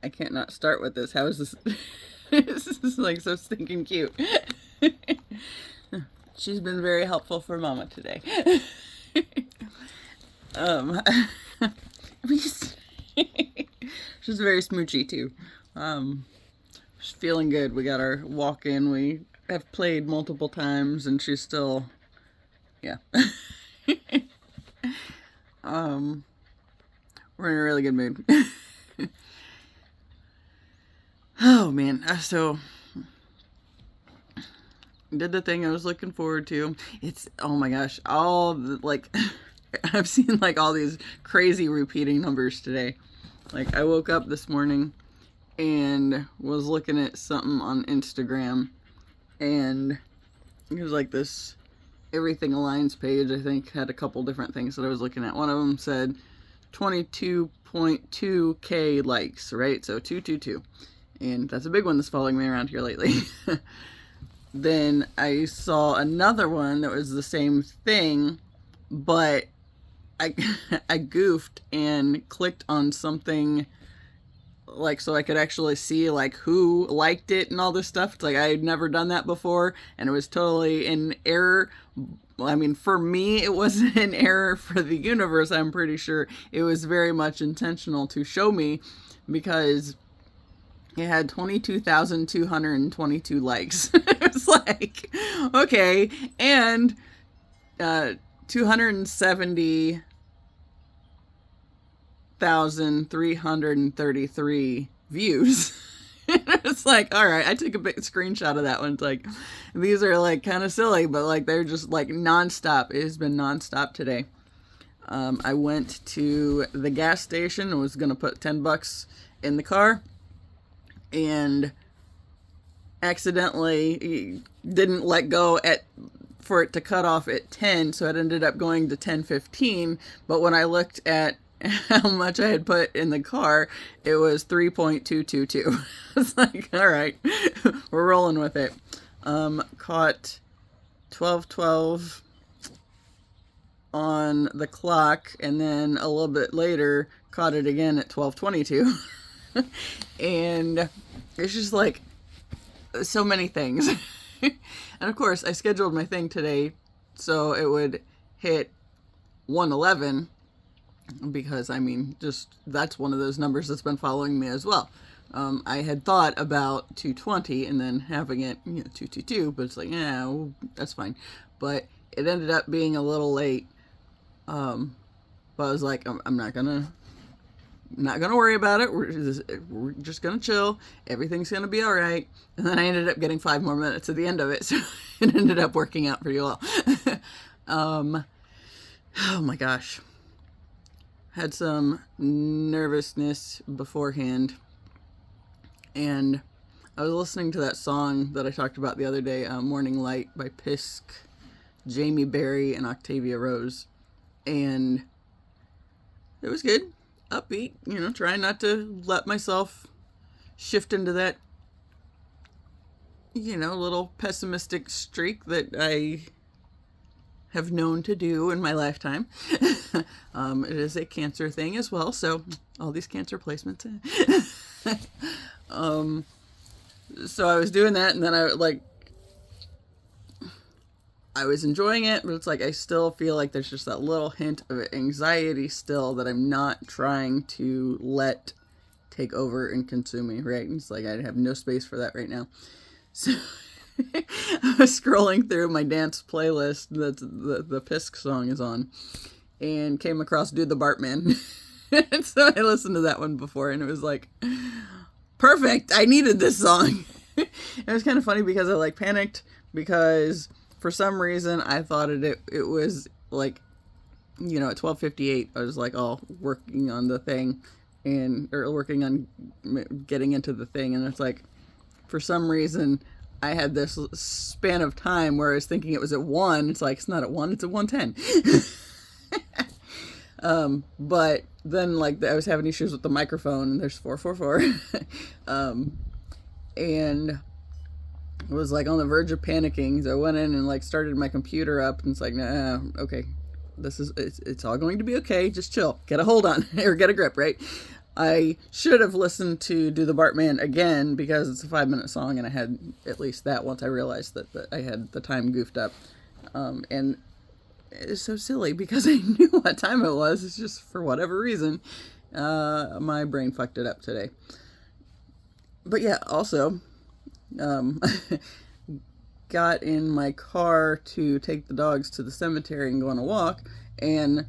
I can't not start with this. How is this? This is like so stinking cute. She's been very helpful for Mama today. um, she's very smoochy too. She's feeling good. We got our walk in. We have played multiple times, and she's still, yeah. We're in a really good mood. Oh man, so did the thing I was looking forward to. It's, oh my gosh, all the, like, I've seen like all these crazy repeating numbers today. Like, I woke up this morning and was looking at something on Instagram, and it was like this Everything Aligns page, I think, had a couple different things that I was looking at. One of them said 22.2k likes, right? So 222. And that's a big one that's following me around here lately. Then I saw another one that was the same thing, but I I goofed and clicked on something like so I could actually see like who liked it and all this stuff. It's like I had never done that before, and it was totally in error. I mean, for me, it wasn't an error. For the universe, I'm pretty sure it was very much intentional to show me, because it had 22,222 likes. It's like, okay, and 270,333 views. It's like, all right, I took a big screenshot of that one. It's like, these are like kind of silly, but like they're just like nonstop. It has been nonstop today. I went to the gas station and was gonna put $10 in the car, and accidentally didn't let go for it to cut off at 10, so it ended up going to 10:15. But when I looked at how much I had put in the car, it was 3.222. It's like, all right, we're rolling with it. Caught 12:12 on the clock, and then a little bit later caught it again at 12:22. And it's just like so many things. And of course, I scheduled my thing today so it would hit 111, because I mean, just that's one of those numbers that's been following me as well. I had thought about 220 and then having it, 222, but it's like, yeah, well, that's fine. But it ended up being a little late. But I was like, I'm not gonna worry about it. We're just gonna chill. Everything's gonna be all right. And then I ended up getting 5 more minutes at the end of it, so it ended up working out pretty well. Oh my gosh, had some nervousness beforehand, and I was listening to that song that I talked about the other day, "Morning Light" by Pisk, Jamie Berry, and Octavia Rose, and it was good. Upbeat, trying not to let myself shift into that, little pessimistic streak that I have known to do in my lifetime. It is a Cancer thing as well, so all these Cancer placements. So I was doing that, and then I was enjoying it, but it's like I still feel like there's just that little hint of anxiety still that I'm not trying to let take over and consume me, right? And it's like I have no space for that right now. So I was scrolling through my dance playlist that the Pisk song is on, and came across Do the Bartman. And so I listened to that one before, and it was like, perfect, I needed this song. It was kind of funny because I panicked, because for some reason I thought it was like, at 12:58 I was like all working on the thing, or working on getting into the thing, and it's like, for some reason I had this span of time where I was thinking it was at 1. It's like, it's not at 1, it's at 1:10. But then I was having issues with the microphone, and there's 444. And I was on the verge of panicking, so I went in and started my computer up, and it's like, nah, okay, it's all going to be okay, just chill, get a hold on, or get a grip, right? I should have listened to Do the Bartman again because it's a 5-minute song, and I had at least that once I realized that I had the time goofed up. And it's so silly because I knew what time it was. It's just for whatever reason, my brain fucked it up today. But yeah, also, got in my car to take the dogs to the cemetery and go on a walk, and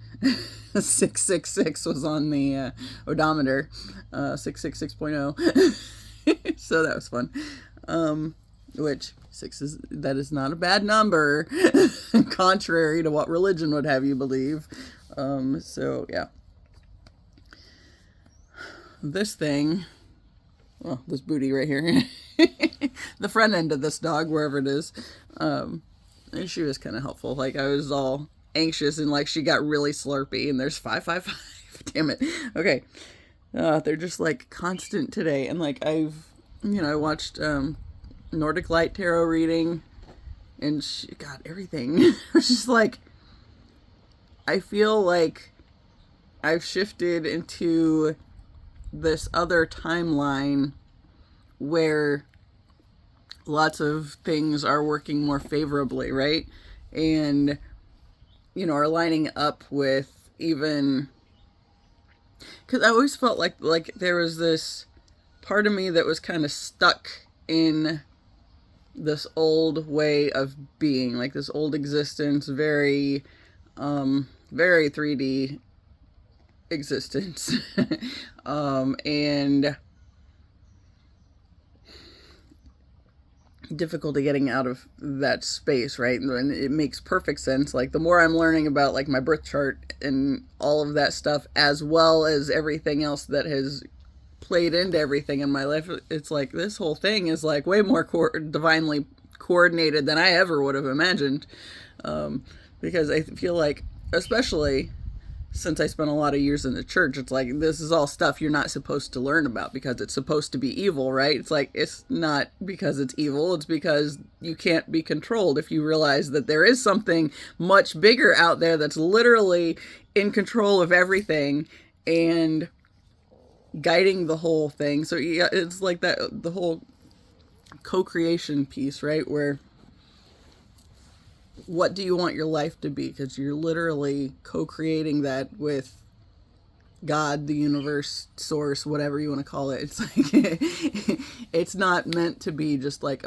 666 was on the odometer, 666.0. So that was fun. Which that is not a bad number, contrary to what religion would have you believe. So yeah, this thing, this booty right here, the front end of this dog, wherever it is, she was kind of helpful. Like, I was all anxious, and like she got really slurpy, and there's 555. Damn it. Okay. They're just like constant today, and like I watched Nordic Light tarot reading, and she got everything. It's just like, I feel like I've shifted into this other timeline where lots of things are working more favorably, right? And, are lining up with, even, because I always felt like there was this part of me that was kind of stuck in this old way of being, like this old existence, very 3D existence. And difficulty getting out of that space, right? And it makes perfect sense. Like, the more I'm learning about like my birth chart and all of that stuff, as well as everything else that has played into everything in my life, it's like this whole thing is like way more divinely coordinated than I ever would have imagined. Because I feel like, especially since I spent a lot of years in the church, it's like, this is all stuff you're not supposed to learn about because it's supposed to be evil, right? It's like, it's not because it's evil, it's because you can't be controlled. If you realize that there is something much bigger out there that's literally in control of everything and guiding the whole thing. So yeah, it's like that, the whole co-creation piece, right? Where, what do you want your life to be? Because you're literally co-creating that with God, the universe, source, whatever you want to call it. It's like, it's not meant to be just like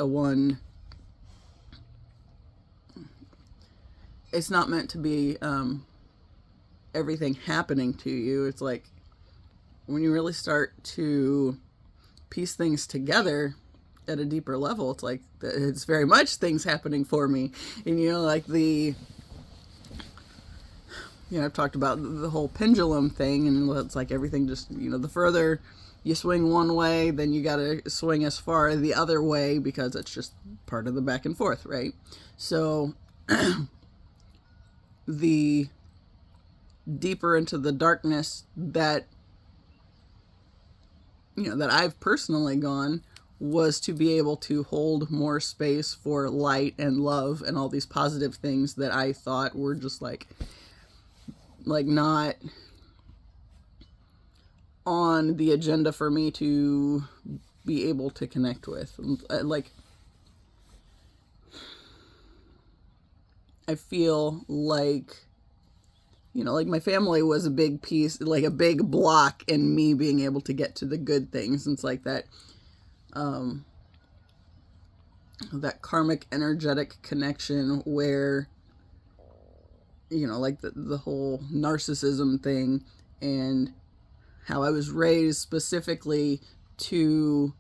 it's not meant to be everything happening to you. It's like, when you really start to piece things together at a deeper level, it's like, it's very much things happening for me. And like I've talked about the whole pendulum thing, and it's like everything just, the further you swing one way, then you got to swing as far the other way, because it's just part of the back and forth, right? So the deeper into the darkness that that I've personally gone, was to be able to hold more space for light and love and all these positive things that I thought were just like not on the agenda for me to be able to connect with. Like, I feel like, like my family was a big piece, like a big block in me being able to get to the good things. And it's like that, that karmic energetic connection where, like the whole narcissism thing, and how I was raised specifically to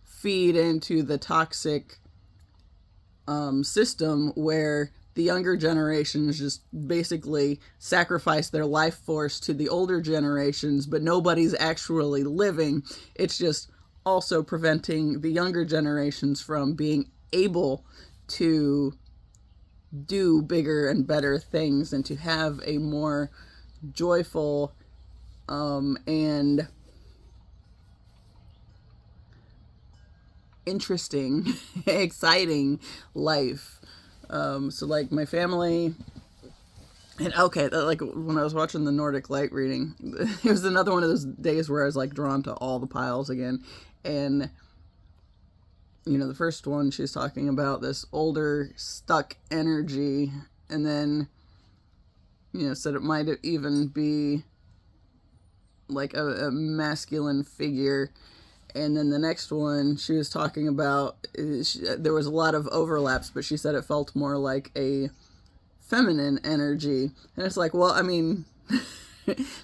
feed into the toxic system where the younger generations just basically sacrifice their life force to the older generations, but nobody's actually living. It's just also preventing the younger generations from being able to do bigger and better things, and to have a more joyful and interesting, exciting life. So like my family, And okay, like when I was watching the Nordic Light reading, it was another one of those days where I was like drawn to all the piles again. And the first one, she's talking about this older, stuck energy, and then, said it might even be like a masculine figure. And then the next one, she was talking about, there was a lot of overlaps, but she said it felt more like a feminine energy. And it's like, well, I mean,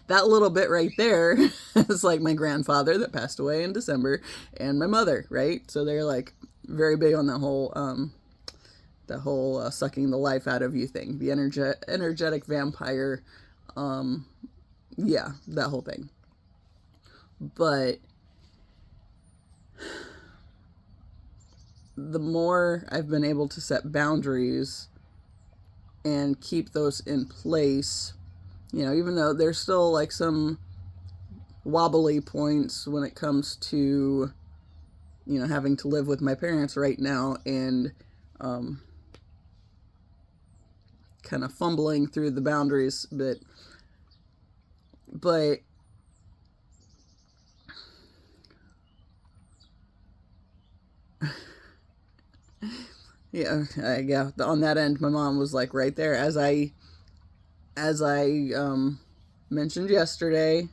that little bit right there is like my grandfather that passed away in December and my mother, right? So they're like very big on that whole sucking the life out of you thing, the energetic vampire, yeah, that whole thing. But the more I've been able to set boundaries and keep those in place, even though there's still like some wobbly points when it comes to, having to live with my parents right now and kind of fumbling through the boundaries a bit. But yeah, on that end, my mom was like right there as I mentioned yesterday.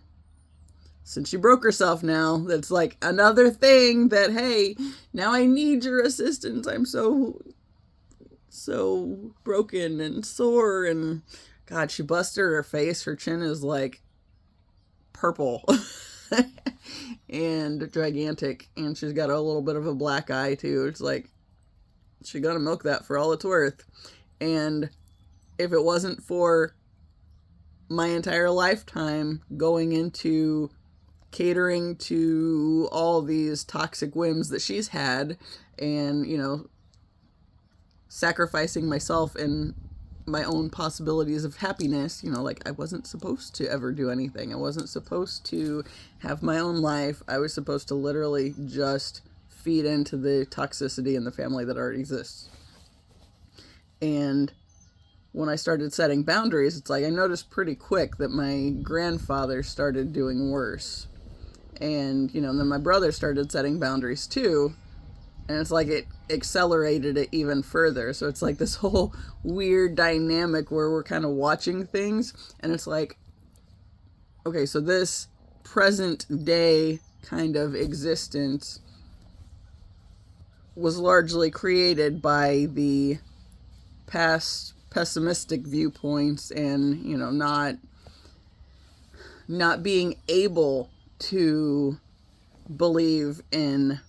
Since she broke herself now, that's like another thing that, hey, now I need your assistance. I'm so broken and sore, and God, she busted her face. Her chin is like purple and gigantic, and she's got a little bit of a black eye too. It's like she gotta milk that for all it's worth. And if it wasn't for my entire lifetime going into catering to all these toxic whims that she's had, and sacrificing myself and my own possibilities of happiness, like I wasn't supposed to ever do anything. I wasn't supposed to have my own life. I was supposed to literally just feed into the toxicity in the family that already exists. And when I started setting boundaries, it's like I noticed pretty quick that my grandfather started doing worse. And, then my brother started setting boundaries too. And it's like it accelerated it even further. So it's like this whole weird dynamic where we're kind of watching things. And it's like, okay, so this present day kind of existence was largely created by the past pessimistic viewpoints and, not being able to believe in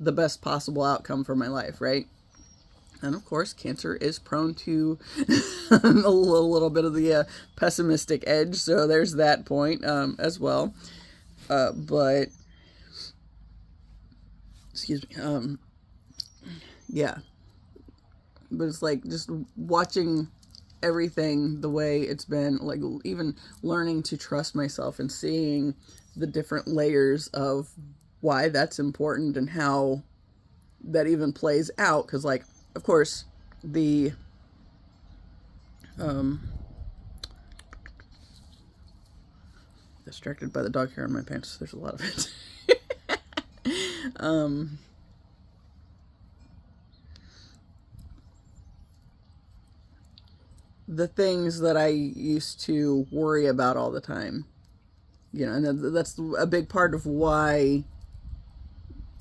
the best possible outcome for my life, right? And of course, Cancer is prone to a little bit of the pessimistic edge, so there's that point as well. But, excuse me, yeah. But it's like just watching everything the way it's been, like even learning to trust myself and seeing the different layers of why that's important and how that even plays out. Because, like, of course, the distracted by the dog hair on my pants. There's a lot of it. The things that I used to worry about all the time, and that's a big part of why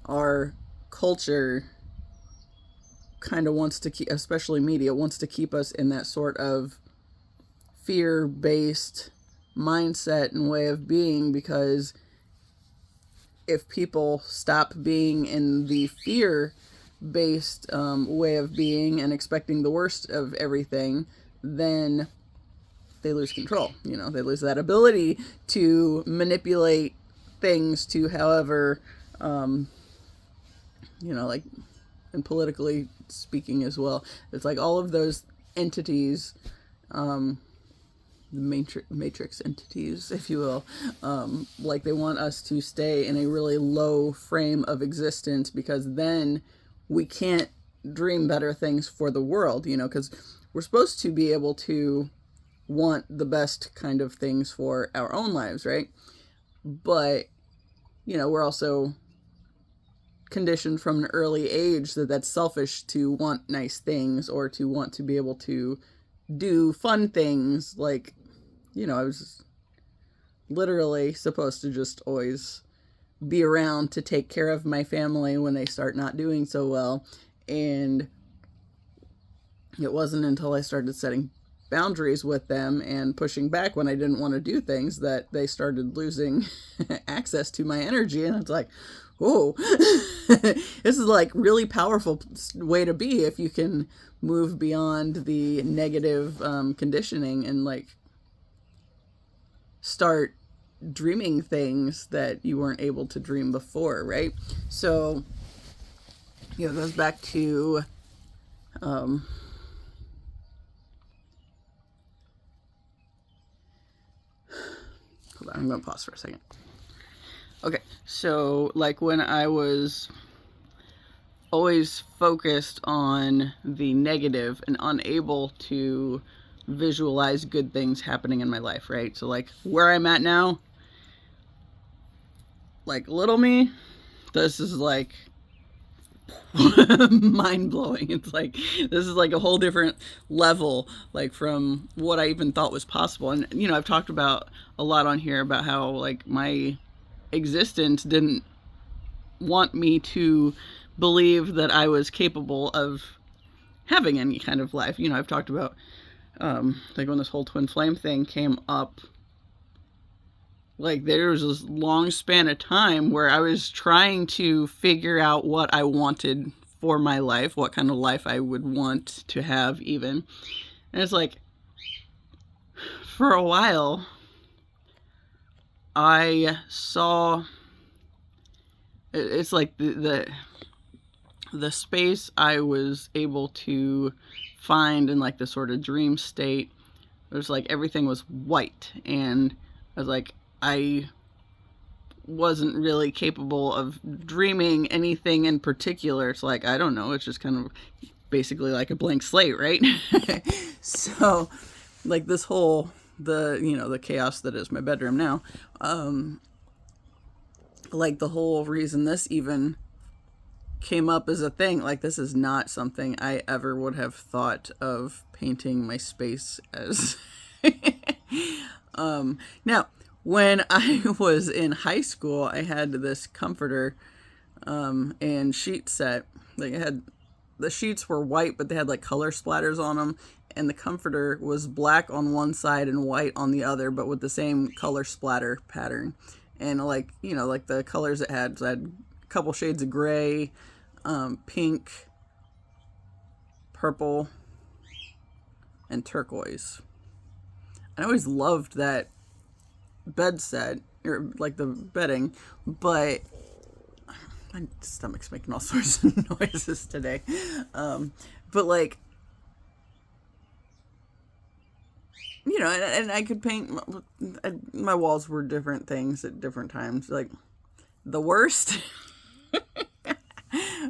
our culture kind of wants to keep, especially media, wants to keep us in that sort of fear-based mindset and way of being, because if people stop being in the fear-based way of being and expecting the worst of everything, then they lose control. They lose that ability to manipulate things to however, like, and politically speaking as well. It's like all of those entities, the matrix entities, if you will, like they want us to stay in a really low frame of existence, because then we can't dream better things for the world, because we're supposed to be able to want the best kind of things for our own lives, right? But, we're also conditioned from an early age that that's selfish to want nice things or to want to be able to do fun things. Like, I was literally supposed to just always be around to take care of my family when they start not doing so well. And it wasn't until I started setting boundaries with them and pushing back when I didn't want to do things that they started losing access to my energy. And it's like, whoa, this is like really powerful way to be if you can move beyond the negative conditioning and like start dreaming things that you weren't able to dream before, right? So, it goes back to hold on, I'm going to pause for a second. Okay, so like when I was always focused on the negative and unable to visualize good things happening in my life, right? So like where I'm at now, like little me, this is like mind-blowing. It's like this is like a whole different level, like from what I even thought was possible. And I've talked about a lot on here about how like my existence didn't want me to believe that I was capable of having any kind of life. I've talked about like when this whole twin flame thing came up, like there was this long span of time where I was trying to figure out what I wanted for my life, what kind of life I would want to have even. And it's like, for a while, I saw, it's like the space I was able to find in like the sort of dream state, it was like everything was white, and I was like, I wasn't really capable of dreaming anything in particular. It's like, I don't know, it's just kind of basically like a blank slate, right? So like this whole, the chaos that is my bedroom now, like the whole reason this even came up as a thing, like this is not something I ever would have thought of painting my space as. Now, when I was in high school, I had this comforter and sheet set. Like the sheets were white, but they had like color splatters on them, and the comforter was black on one side and white on the other, but with the same color splatter pattern. And like, like the colors it had, so I had a couple shades of gray, pink, purple, and turquoise. I always loved that bed set, or like the bedding, but my stomach's making all sorts of noises today. But like, and I could paint, my walls were different things at different times. Like the worst.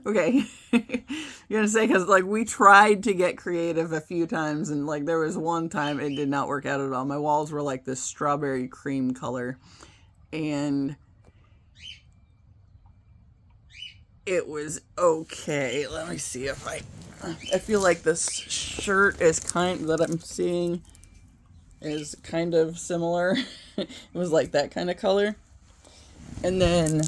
Okay. You're gonna say, because like we tried to get creative a few times, and like there was one time it did not work out at all. My walls were like this strawberry cream color, and it was okay. Let me see if I feel like this shirt is that I'm seeing is kind of similar. It was like that kind of color. And then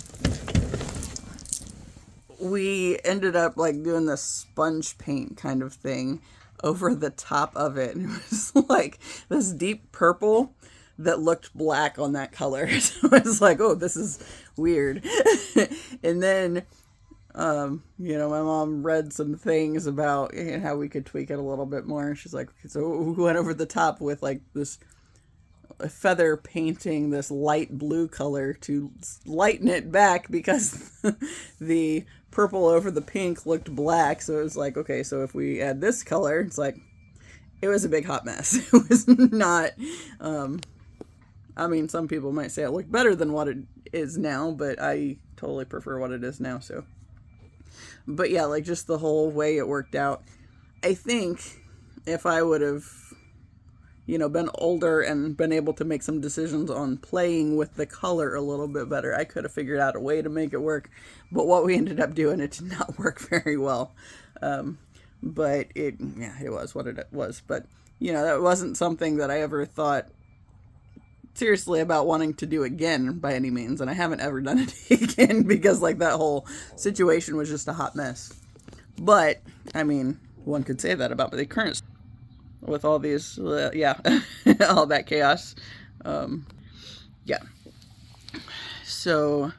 we ended up like doing this sponge paint kind of thing over the top of it. And it was like this deep purple that looked black on that color. So I was like, oh, this is weird. And then, my mom read some things about how we could tweak it a little bit more. She's like, so we went over the top with like this feather painting, this light blue color to lighten it back because the purple over the pink looked black. So it was like, okay, so if we add this color, it's like, it was a big hot mess. It was not, some people might say it looked better than what it is now, but I totally prefer what it is now. So, but yeah, like just the whole way it worked out, I think if I would have, been older and been able to make some decisions on playing with the color a little bit better, I could have figured out a way to make it work. But what we ended up doing, it did not work very well. But it was what it was. But, that wasn't something that I ever thought seriously about wanting to do again by any means. And I haven't ever done it again because, that whole situation was just a hot mess. But, I mean, one could say that about the current with all these, all that chaos. Yeah. So,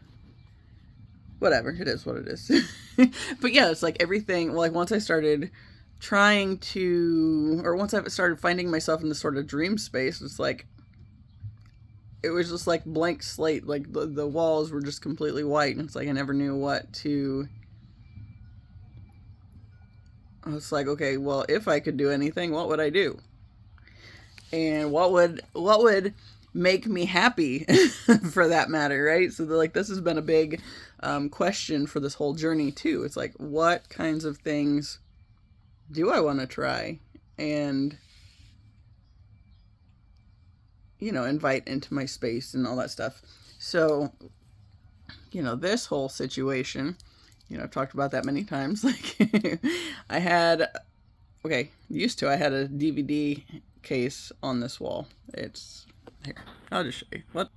whatever, it is what it is. But yeah, it's everything, once I started trying to, or once I started finding myself in this sort of dream space, it's it was just blank slate. The walls were just completely white, and it's I never knew what to. I was okay, well, if I could do anything, what would I do? And what would make me happy for that matter, right? So this has been a big question for this whole journey too. It's what kinds of things do I want to try and invite into my space and all that stuff. So this whole situation, I've talked about that many times. I had a DVD case on this wall. It's here, I'll just show you. What?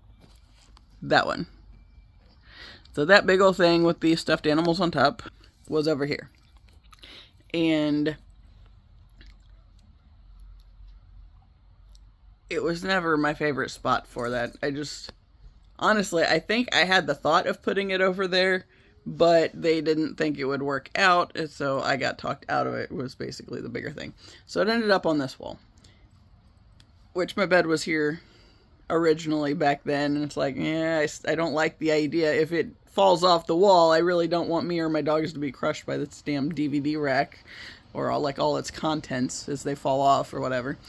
That one. So that big old thing with the stuffed animals on top was over here. And it was never my favorite spot for that. Honestly, I think I had the thought of putting it over there, but they didn't think it would work out, and so I got talked out of it, was basically the bigger thing. So it ended up on this wall, which my bed was here originally back then, and it's I don't like the idea. If it falls off the wall, I really don't want me or my dogs to be crushed by this damn DVD rack, or all its contents as they fall off or whatever.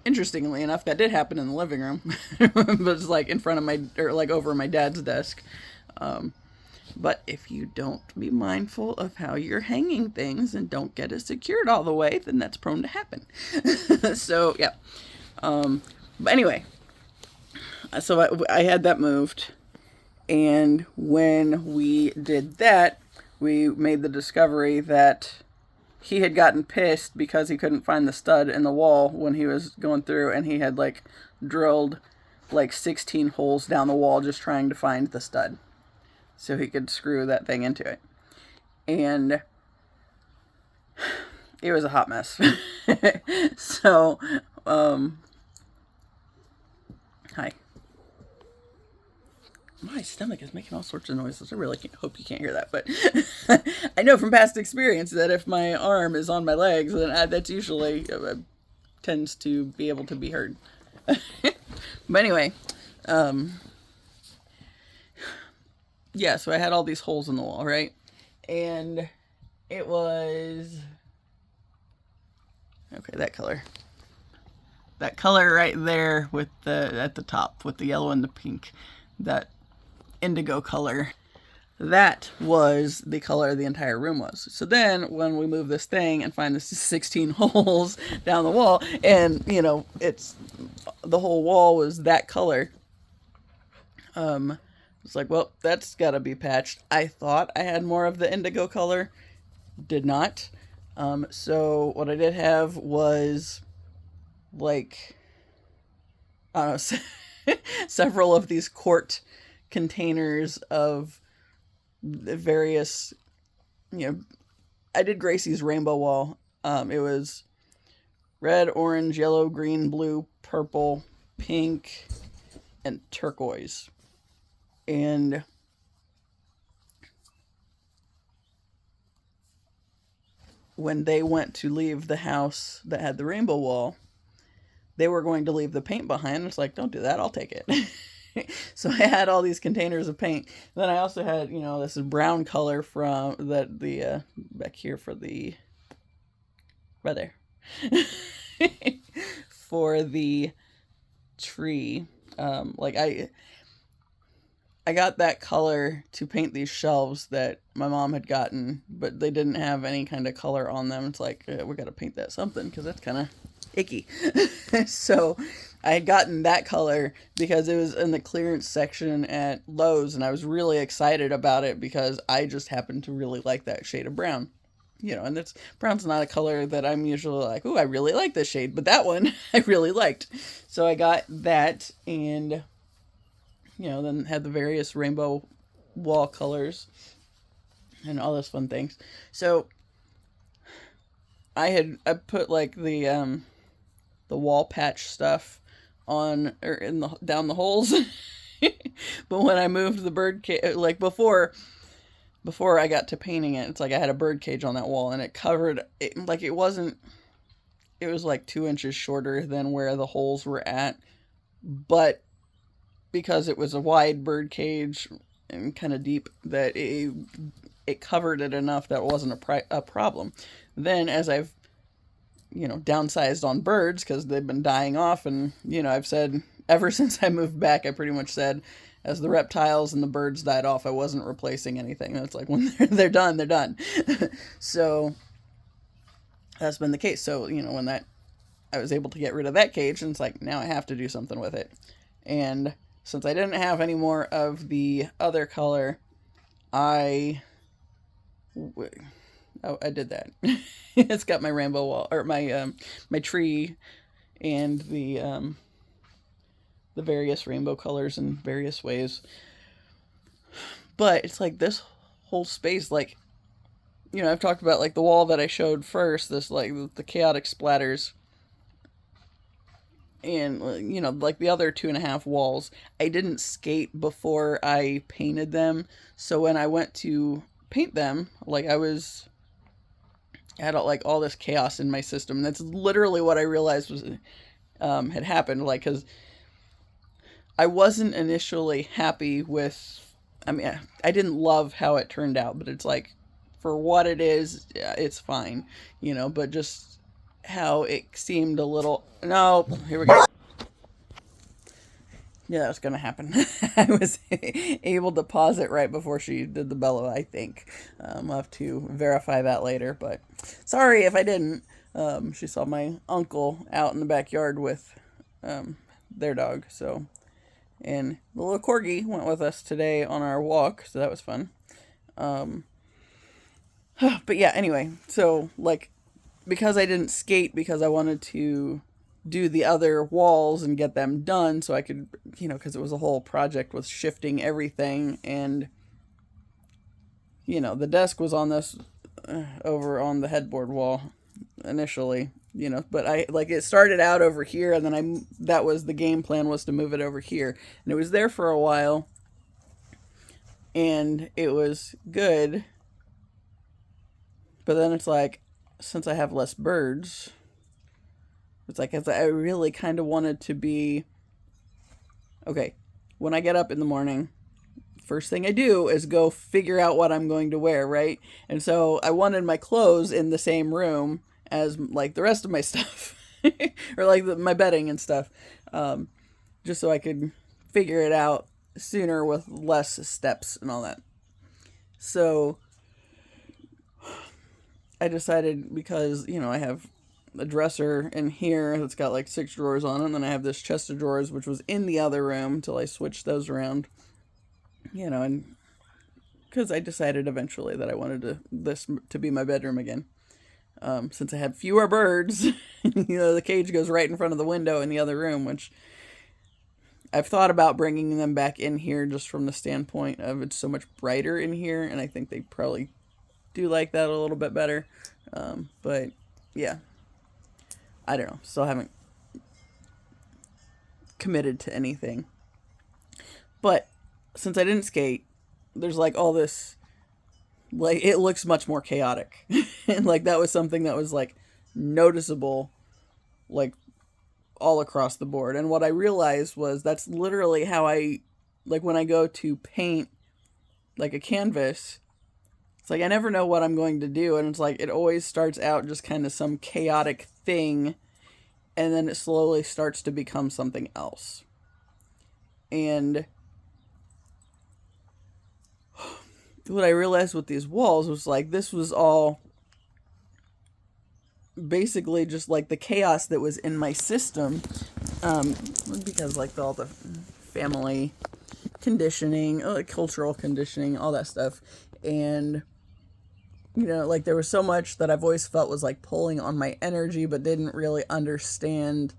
Interestingly enough, that did happen in the living room, but it's in front of my, or over my dad's desk. But if you don't be mindful of how you're hanging things and don't get it secured all the way, then that's prone to happen. So, yeah. But anyway, so I had that moved. And when we did that, we made the discovery that he had gotten pissed because he couldn't find the stud in the wall when he was going through, and he had drilled 16 holes down the wall just trying to find the stud so he could screw that thing into it. And it was a hot mess. So, hi. My stomach is making all sorts of noises. I really hope you can't hear that, but I know from past experience that if my arm is on my legs, then that's usually tends to be able to be heard. But anyway, yeah, so I had all these holes in the wall, right? And it was, okay, that color right there with at the top with the yellow and the pink, that indigo color, that was the color the entire room was. So then when we move this thing and find this 16 holes down the wall, and it's the whole wall was that color, it's well, that's gotta be patched. I thought I had more of the indigo color, did not. So what I did have was I don't know, several of these quart containers of the various, I did Gracie's rainbow wall. It was red, orange, yellow, green, blue, purple, pink, and turquoise. And when they went to leave the house that had the rainbow wall, they were going to leave the paint behind. It's don't do that, I'll take it. So I had all these containers of paint. Then I also had, this is brown color from the back here for the, right there, for the tree. I I got that color to paint these shelves that my mom had gotten, but they didn't have any kind of color on them. It's like, we got to paint that something because that's kind of icky. So I had gotten that color because it was in the clearance section at Lowe's, and I was really excited about it because I just happened to really like that shade of brown. And it's brown's not a color that I'm usually like, oh, I really like this shade, but that one I really liked. So I got that, and then had the various rainbow wall colors and all those fun things. So I put like the wall patch stuff on or in the down the holes. But when I moved the bird cage, like before I got to painting it, it's like I had a bird cage on that wall, and it covered it, like it wasn't. It was like 2 inches shorter than where the holes were at, but because it was a wide bird cage and kind of deep, that it covered it enough that it wasn't a problem. Then as I've downsized on birds because they've been dying off, and I've said ever since I moved back, I pretty much said as the reptiles and the birds died off, I wasn't replacing anything. It's like when they're done, they're done. So that's been the case. So when that I was able to get rid of that cage, and it's like now I have to do something with it. And since I didn't have any more of the other color, I did that. It's got my rainbow wall, or my tree, and the various rainbow colors in various ways. But it's like this whole space, like I've talked about like the wall that I showed first, this like the chaotic splatters. And like the other 2.5 walls, I didn't skate before I painted them. So when I went to paint them, like I had like all this chaos in my system. That's literally what I realized was had happened. Like, because I wasn't initially happy with. I mean, I didn't love how it turned out, but it's like for what it is, yeah, it's fine, But just how it seemed a little. No, here we go. Yeah, that was going to happen. I was able to pause it right before she did the bellow, I think. I'll have to verify that later, but sorry if I didn't. She saw my uncle out in the backyard with their dog, so. And the little corgi went with us today on our walk, so that was fun. But yeah, anyway, so like, because I didn't skate because I wanted to do the other walls and get them done so I could, because it was a whole project with shifting everything, and the desk was on this over on the headboard wall initially, but I like it started out over here, and then that was the game plan, was to move it over here, and it was there for a while and it was good, but then it's like, since I have less birds, it's like I really kind of wanted to be, okay, when I get up in the morning, first thing I do is go figure out what I'm going to wear, right? And so I wanted my clothes in the same room as like the rest of my stuff, or like my bedding and stuff, just so I could figure it out sooner with less steps and all that. So I decided, because, I have a dresser in here that's got like 6 drawers on it, and then I have this chest of drawers, which was in the other room until I switched those around, and because I decided eventually that I wanted this to be my bedroom again. Since I have fewer birds, the cage goes right in front of the window in the other room, which I've thought about bringing them back in here just from the standpoint of it's so much brighter in here, and I think they probably do like that a little bit better. But yeah, I don't know. Still haven't committed to anything. But since I didn't skate, there's like all this, like, it looks much more chaotic. And like that was something that was like noticeable, like all across the board. And what I realized was that's literally how I, like when I go to paint like a canvas, it's like I never know what I'm going to do, and it's like it always starts out just kind of some chaotic thing, and then it slowly starts to become something else. And what I realized with these walls was like, this was all basically just like the chaos that was in my system, because like all the family conditioning, cultural conditioning, all that stuff. And like there was so much that I've always felt was like pulling on my energy, but didn't really understand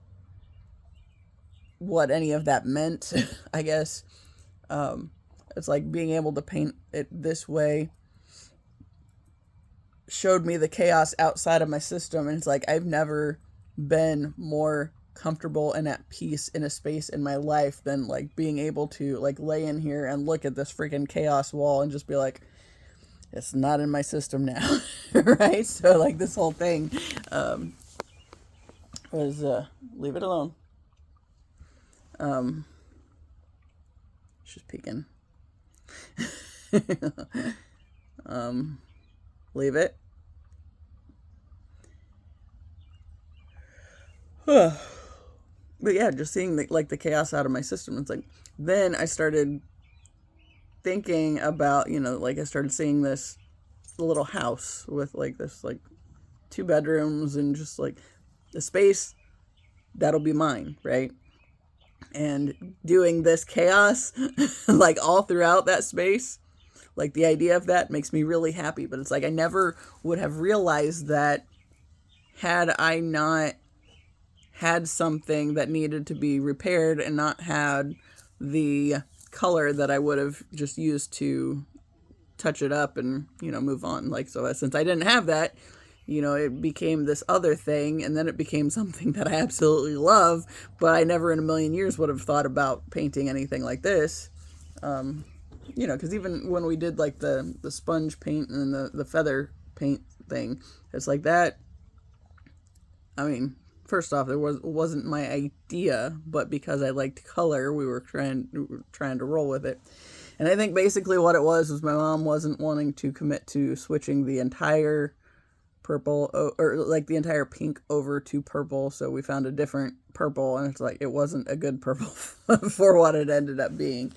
what any of that meant. I guess it's like being able to paint it this way showed me the chaos outside of my system, and it's like I've never been more comfortable and at peace in a space in my life than like being able to like lay in here and look at this freaking chaos wall and just be like, it's not in my system now. Right? So like this whole thing was leave it alone. She's peeking. Leave it. But yeah, just seeing the chaos out of my system. It's like, then I started thinking about, like I started seeing this little house with like this, like 2 bedrooms and just like the space that'll be mine, right? And doing this chaos, like all throughout that space, like the idea of that makes me really happy. But it's like, I never would have realized that had I not had something that needed to be repaired and not had the color that I would have just used to touch it up and, move on. Like, so since I didn't have that, it became this other thing, and then it became something that I absolutely love, but I never in a million years would have thought about painting anything like this. Because even when we did like the sponge paint and the feather paint thing, it's like that. I mean, first off, wasn't my idea, but because I liked color, we were trying to roll with it. And I think basically what it was my mom wasn't wanting to commit to switching the entire purple or like the entire pink over to purple, so we found a different purple, and it's like it wasn't a good purple for what it ended up being.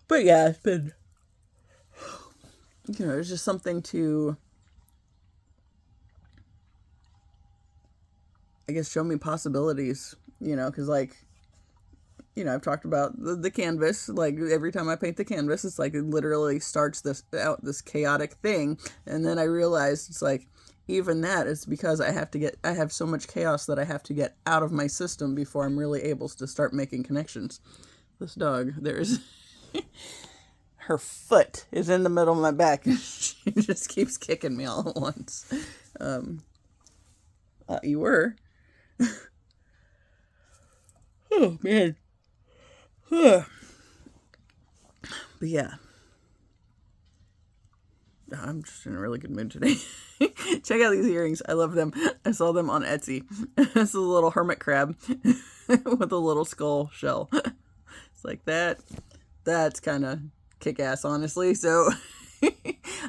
But yeah, it's been, it's just something to, I guess, show me possibilities, because like, I've talked about the canvas. Like every time I paint the canvas, it's like it literally starts this chaotic thing, and then I realized it's like even that is because I have so much chaos that I have to get out of my system before I'm really able to start making connections. This dog, there's her foot is in the middle of my back. She just keeps kicking me all at once. You were. Oh man. But yeah, I'm just in a really good mood today. Check out these earrings. I love them. I saw them on Etsy. It's a little hermit crab with a little skull shell. It's like that. That's kind of kick-ass, honestly. So I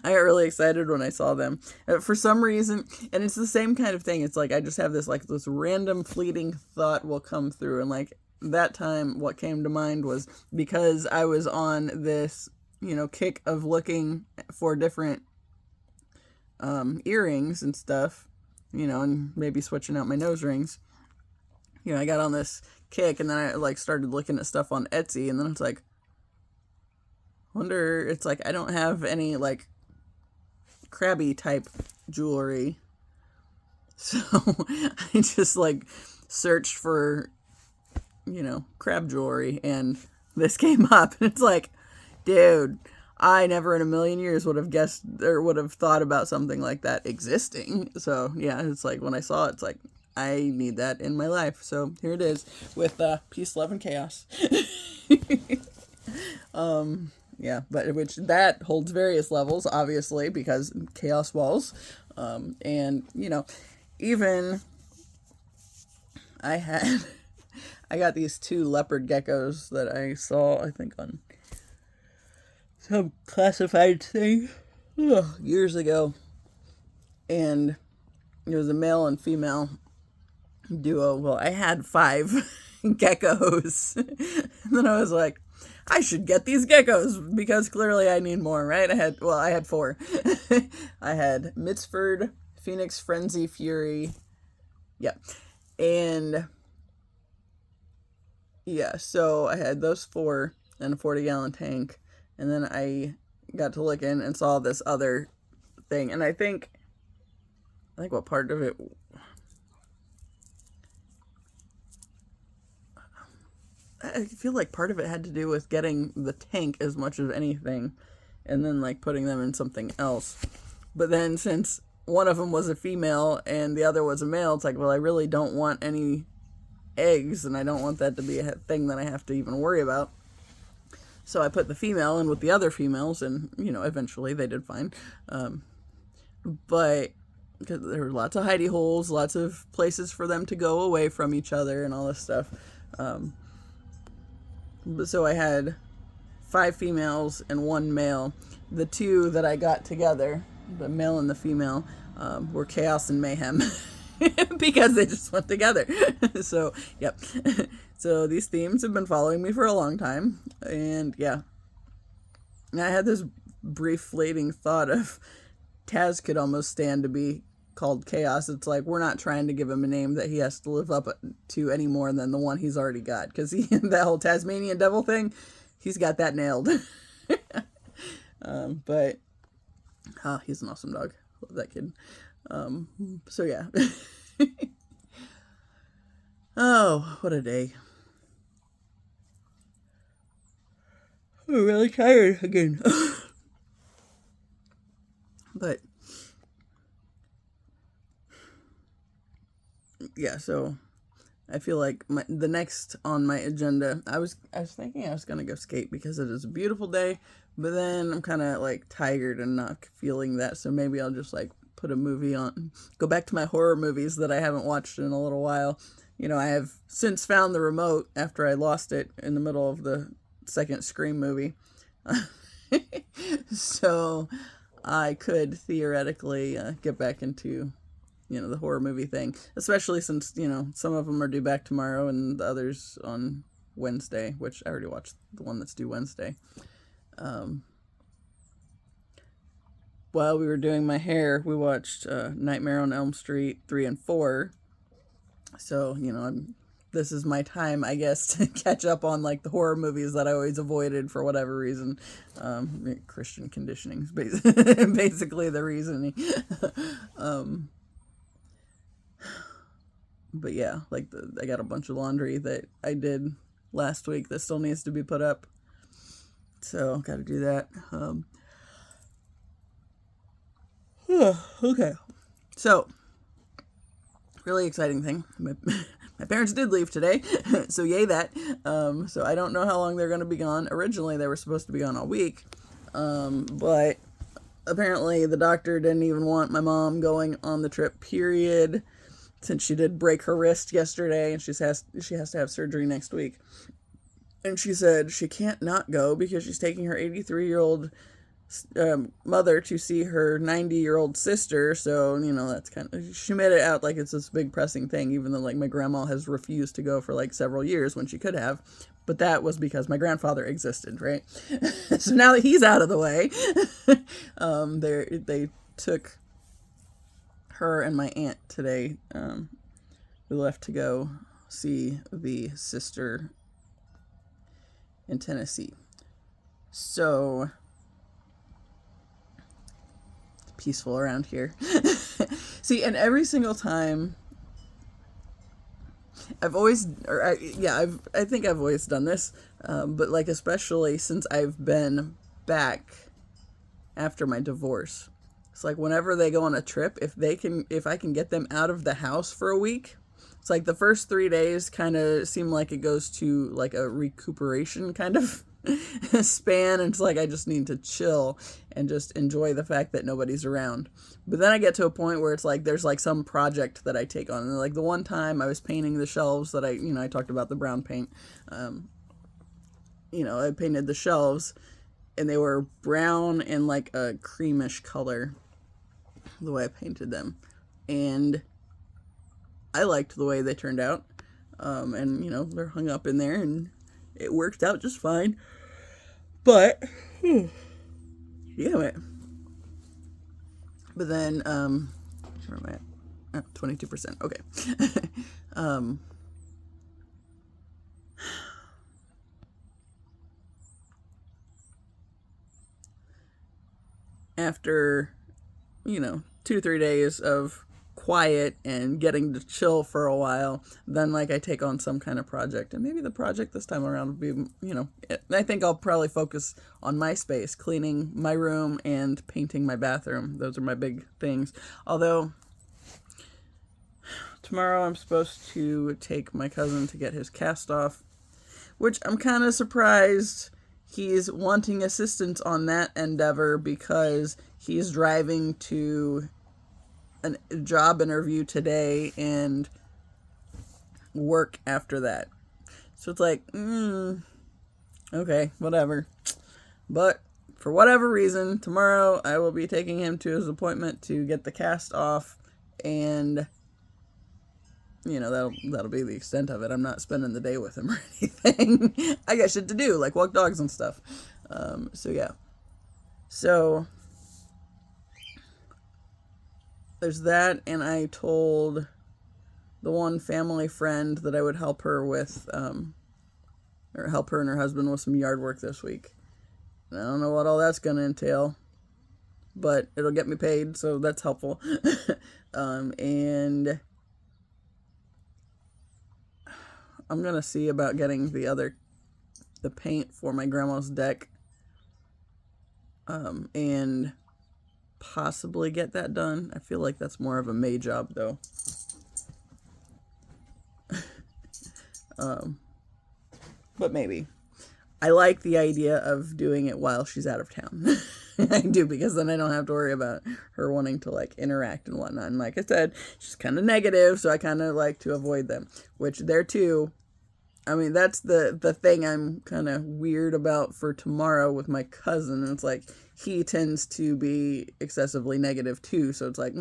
got really excited when I saw them. For some reason, and it's the same kind of thing. It's like I just have this random fleeting thought will come through, and like that time what came to mind was because I was on this, kick of looking for different earrings and stuff, and maybe switching out my nose rings. I got on this kick, and then I like started looking at stuff on Etsy, and then it's like, it's like I don't have any like crabby type jewelry, so I just like searched for crab jewelry, and this came up, and it's like, dude, I never in a million years would have guessed or would have thought about something like that existing. So yeah, it's like when I saw it, it's like I need that in my life. So here it is with peace, love, and chaos. Yeah, but which that holds various levels, obviously, because chaos walls, and even I got these 2 leopard geckos that I saw, I think, on some classified thing years ago, and it was a male and female duo. Well, I had 5 geckos, and then I was like, I should get these geckos because clearly I need more, right? I had 4. I had Mittsford, Phoenix, Frenzy, Fury. Yeah. And yeah, so I had those 4 and a 40-gallon tank. And then I got to look in and saw this other thing. And I think what part of it, I feel like part of it had to do with getting the tank as much as anything, and then like putting them in something else. But then since one of them was a female and the other was a male, it's like, well, I really don't want any eggs, and I don't want that to be a thing that I have to even worry about. So I put the female in with the other females, and eventually they did fine. But because there were lots of hidey holes, lots of places for them to go away from each other, and all this stuff. So I had 5 females and 1 male. The 2 that I got together, the male and the female, were chaos and mayhem because they just went together. So, yep. So these themes have been following me for a long time. And yeah, and I had this brief fleeting thought of Taz could almost stand to be called Chaos. It's like, we're not trying to give him a name that he has to live up to any more than the one he's already got. Because that whole Tasmanian devil thing, he's got that nailed. But he's an awesome dog. Love that kid. So yeah. Oh, what a day. I'm really tired again. But yeah, so I feel like the next on my agenda, I was thinking I was gonna go skate because it is a beautiful day, but then I'm kind of like tired and not feeling that, so maybe I'll just like put a movie on, go back to my horror movies that I haven't watched in a little while. I have since found the remote after I lost it in the middle of the second Scream movie. So I could theoretically get back into the horror movie thing, especially since some of them are due back tomorrow and the others on Wednesday, which I already watched the one that's due Wednesday. While we were doing my hair, we watched Nightmare on Elm Street 3 and 4. So this is my time, I guess, to catch up on like the horror movies that I always avoided for whatever reason. Christian conditioning is basically the reasoning. But yeah, like I got a bunch of laundry that I did last week that still needs to be put up. So got to do that. Okay. So, really exciting thing. My parents did leave today, so yay that. So I don't know how long they're going to be gone. Originally, they were supposed to be gone all week, but apparently the doctor didn't even want my mom going on the trip, period, since she did break her wrist yesterday, and she has to have surgery next week. And she said she can't not go because she's taking her 83-year-old mother to see her 90-year-old sister. So that's she made it out like it's this big pressing thing, even though like my grandma has refused to go for like several years when she could have, but that was because my grandfather existed, right? So now that he's out of the way, they took her and my aunt today. We left to go see the sister in Tennessee. So peaceful around here. See, and every single time I think I've always done this, but like especially since I've been back after my divorce, it's like whenever they go on a trip, if I can get them out of the house for a week, it's like the first 3 days kind of seem like it goes to like a recuperation kind of span, and it's like I just need to chill and just enjoy the fact that nobody's around. But then I get to a point where it's like there's like some project that I take on, and like the one time I was painting the shelves that I talked about the brown paint. I painted the shelves and they were brown and like a creamish color the way I painted them, and I liked the way they turned out. And they're hung up in there, and it worked out just fine. But, damn it. But then, where am I at? 22%. Okay. After, 2-3 days of quiet and getting to chill for a while, then like I take on some kind of project, and maybe the project this time around will be, I think I'll probably focus on my space, cleaning my room and painting my bathroom. Those are my big things. Although tomorrow I'm supposed to take my cousin to get his cast off, which I'm kind of surprised he's wanting assistance on that endeavor, because he's driving to a job interview today and work after that. So it's like, okay, whatever. But for whatever reason, tomorrow I will be taking him to his appointment to get the cast off, and that'll be the extent of it. I'm not spending the day with him or anything. I got shit to do, like walk dogs and stuff. So yeah. So there's that, and I told the one family friend that I would help her with, or help her and her husband with some yard work this week. And I don't know what all that's going to entail, but it'll get me paid, so that's helpful. And I'm going to see about getting the paint for my grandma's deck, and possibly get that done. I feel like that's more of a May job, though. But maybe. I like the idea of doing it while she's out of town. I do, because then I don't have to worry about her wanting to like interact and whatnot. And like I said, she's kind of negative, so I kind of like to avoid them. Which there too, I mean, that's the thing I'm kind of weird about for tomorrow with my cousin. It's like he tends to be excessively negative too, so it's like,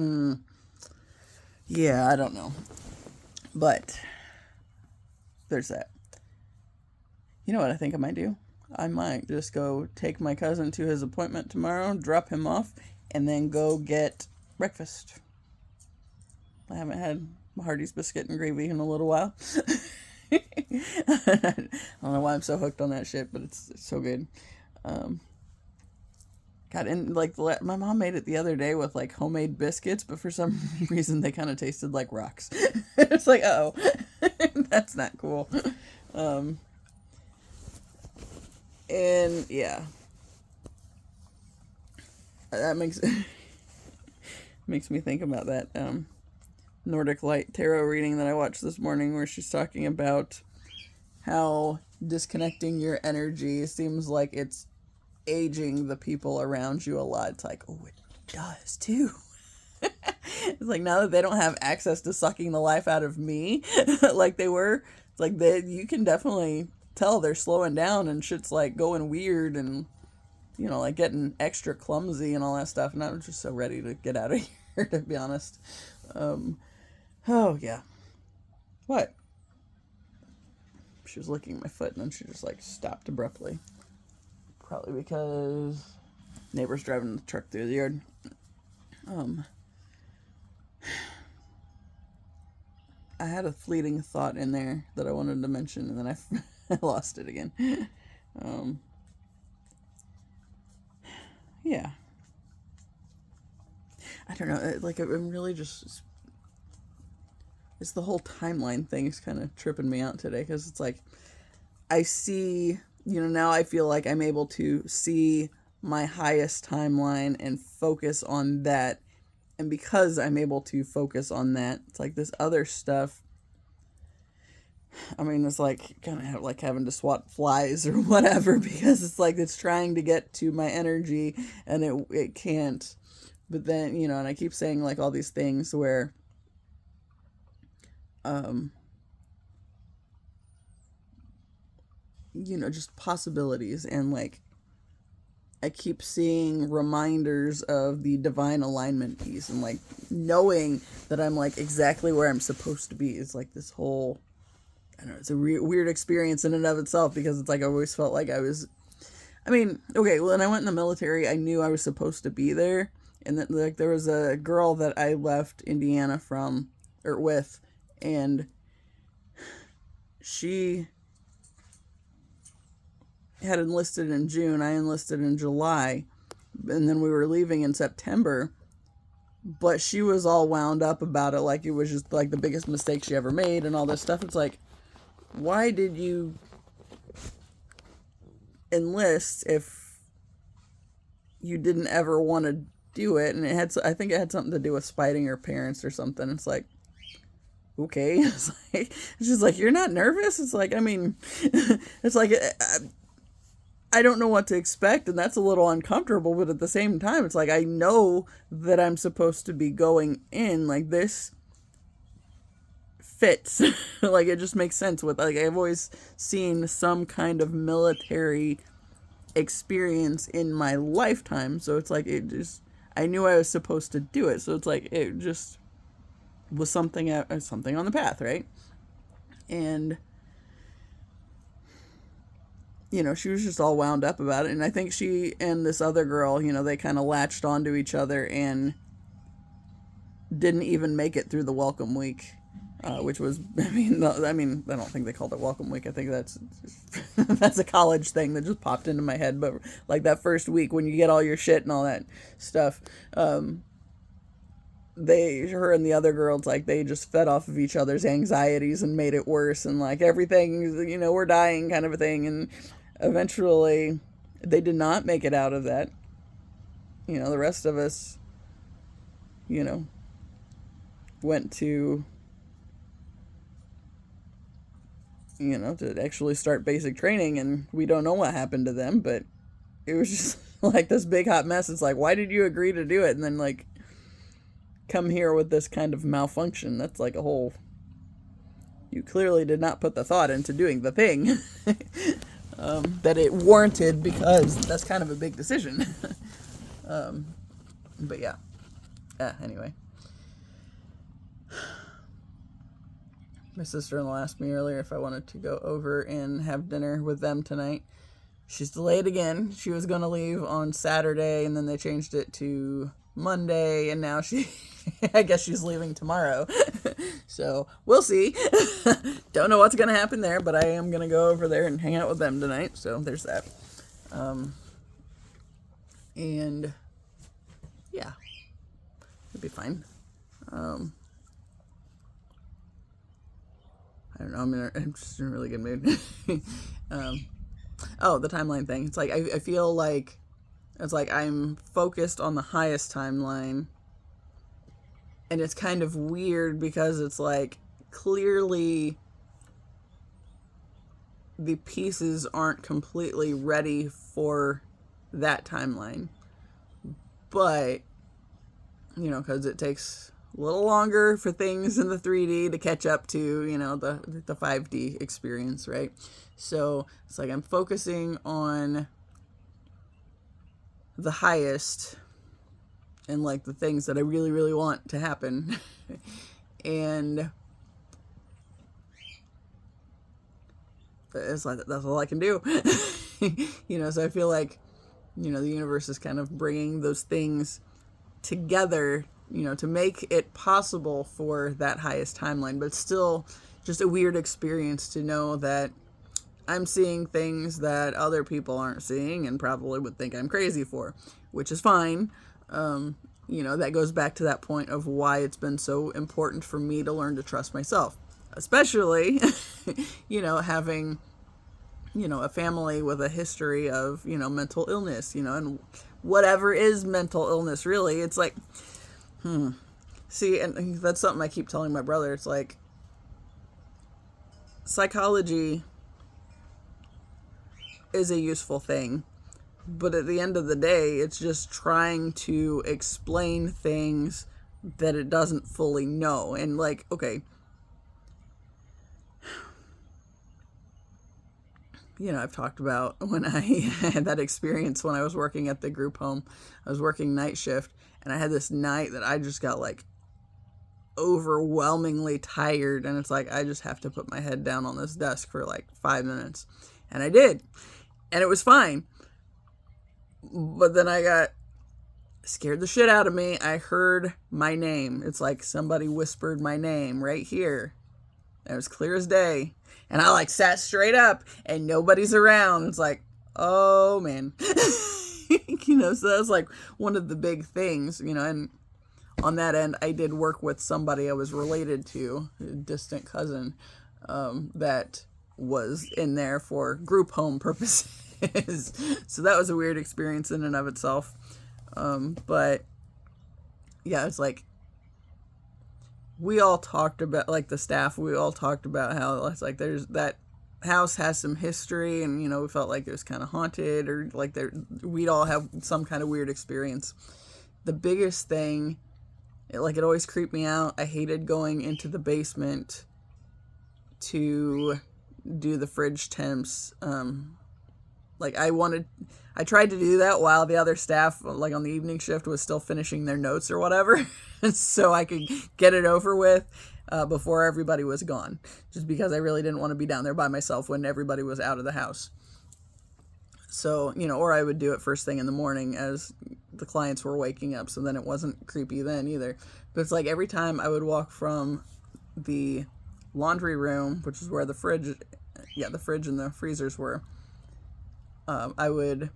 yeah, I don't know. But there's that. You know what I think I might do? I might just go take my cousin to his appointment tomorrow, drop him off, and then go get breakfast. I haven't had Hardee's biscuit and gravy in a little while. I don't know why I'm so hooked on that shit, but it's so good. God, and like my mom made it the other day with like homemade biscuits, but for some reason they kind of tasted like rocks. It's like, oh, that's not cool. And yeah, that makes me think about that Nordic Light tarot reading that I watched this morning, where she's talking about how disconnecting your energy seems like it's aging the people around you a lot. It's like, oh, it does too. It's like, now that they don't have access to sucking the life out of me like they were, it's like you can definitely tell they're slowing down, and shit's like going weird, and like getting extra clumsy and all that stuff. And I'm just so ready to get out of here, to be honest. Oh yeah. What? She was licking my foot, and then she just like stopped abruptly. Probably because neighbor's driving the truck through the yard. I had a fleeting thought in there that I wanted to mention, and then I lost it again. Yeah. I don't know. Like, I'm really just... It's the whole timeline thing is kind of tripping me out today, because it's like, I see... now I feel like I'm able to see my highest timeline and focus on that. And because I'm able to focus on that, it's like this other stuff, I mean, it's like kind of like having to swat flies or whatever, because it's like it's trying to get to my energy and it can't. But then, and I keep saying like all these things where just possibilities, and like I keep seeing reminders of the divine alignment piece, and like knowing that I'm like exactly where I'm supposed to be is like this whole, I don't know, it's a weird experience in and of itself, because it's like I always felt like I was, I mean, okay, when I went in the military, I knew I was supposed to be there. And that, like, there was a girl that I left Indiana from, or with, and she had enlisted in June. I enlisted in July, and then we were leaving in September. But she was all wound up about it, like it was just like the biggest mistake she ever made and all this stuff. It's like, why did you enlist if you didn't ever want to do it? And I think it had something to do with spiting her parents or something. It's like, okay. It's just like, you're not nervous? It's like, I mean, it's like, I don't know what to expect, and that's a little uncomfortable, but at the same time, it's like, I know that I'm supposed to be going in, like, this fits. Like, it just makes sense with, like, I've always seen some kind of military experience in my lifetime, so it's like, I knew I was supposed to do it, so it's like, it just was something on the path, right? And she was just all wound up about it. And I think she and this other girl, they kind of latched onto each other and didn't even make it through the welcome week, which was, I don't think they called it welcome week. I think that's a college thing that just popped into my head. But like that first week when you get all your shit and all that stuff, her and the other girls, like, they just fed off of each other's anxieties and made it worse. And like everything, we're dying kind of a thing. And eventually they did not make it out of that. The rest of us, went to, to actually start basic training, and we don't know what happened to them, but it was just like this big hot mess. It's like, why did you agree to do it? And then like come here with this kind of malfunction. That's like a whole, you clearly did not put the thought into doing the thing that it warranted, because that's kind of a big decision. But yeah. Anyway. My sister-in-law asked me earlier if I wanted to go over and have dinner with them tonight. She's delayed again. She was going to leave on Saturday, and then they changed it to Monday, and now I guess she's leaving tomorrow. So we'll see. Don't know what's gonna happen there, but I am gonna go over there and hang out with them tonight. So there's that. And yeah, it'll be fine. I don't know. I'm just in a really good mood. The timeline thing. It's like I feel like it's like I'm focused on the highest timeline. And it's kind of weird because it's like clearly the pieces aren't completely ready for that timeline. But, because it takes a little longer for things in the 3D to catch up to, the 5D experience, right? So it's like I'm focusing on the highest and like the things that I really, really want to happen. And it's like, that's all I can do. So I feel like, the universe is kind of bringing those things together, to make it possible for that highest timeline. But it's still just a weird experience to know that I'm seeing things that other people aren't seeing and probably would think I'm crazy for, which is fine. That goes back to that point of why it's been so important for me to learn to trust myself, especially, having, a family with a history of, mental illness, and whatever is mental illness, really. It's like, see, and that's something I keep telling my brother. It's like, psychology is a useful thing. But at the end of the day, it's just trying to explain things that it doesn't fully know. And like, okay, I've talked about when I had that experience when I was working at the group home. I was working night shift, and I had this night that I just got like overwhelmingly tired, and it's like, I just have to put my head down on this desk for like 5 minutes. And I did. And it was fine. But then I got scared the shit out of me. I heard my name. It's like somebody whispered my name right here. It was clear as day. And I like sat straight up and nobody's around. It's like, oh man. So that was like one of the big things, and on that end, I did work with somebody I was related to, a distant cousin, that was in there for group home purposes. So that was a weird experience in and of itself. But yeah, it's like, we all talked about, like the staff, we all talked about how it's like there's that house has some history, and we felt like it was kind of haunted, or like we'd all have some kind of weird experience. The biggest thing, it always creeped me out. I hated going into the basement to do the fridge temps. I tried to do that while the other staff, like on the evening shift, was still finishing their notes or whatever, so I could get it over with before everybody was gone, just because I really didn't want to be down there by myself when everybody was out of the house. So, or I would do it first thing in the morning as the clients were waking up, so then it wasn't creepy then either. But it's like every time I would walk from the laundry room, which is where the fridge and the freezers were, I would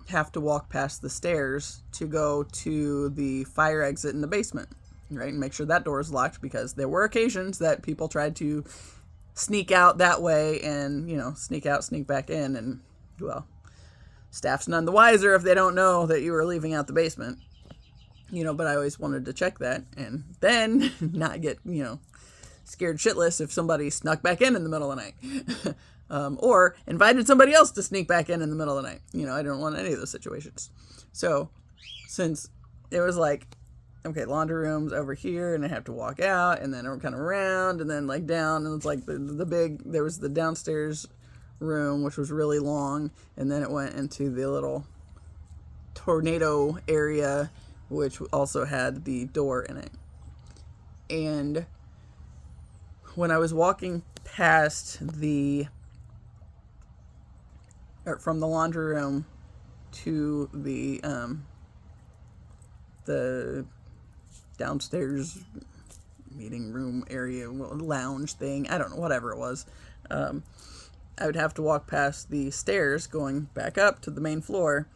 have to walk past the stairs to go to the fire exit in the basement, right? And make sure that door is locked, because there were occasions that people tried to sneak out that way and, sneak out, sneak back in. And, well, staff's none the wiser if they don't know that you were leaving out the basement, but I always wanted to check that and then not get, scared shitless if somebody snuck back in the middle of the night. Or invited somebody else to sneak back in the middle of the night. I don't want any of those situations. So since it was like, okay, laundry room's over here, and I have to walk out, and then kind of around, and then like down, and it's like there was the downstairs room, which was really long, and then it went into the little tornado area, which also had the door in it. And when I was walking past from the laundry room to the downstairs meeting room area, lounge thing, I don't know, whatever it was, I would have to walk past the stairs going back up to the main floor.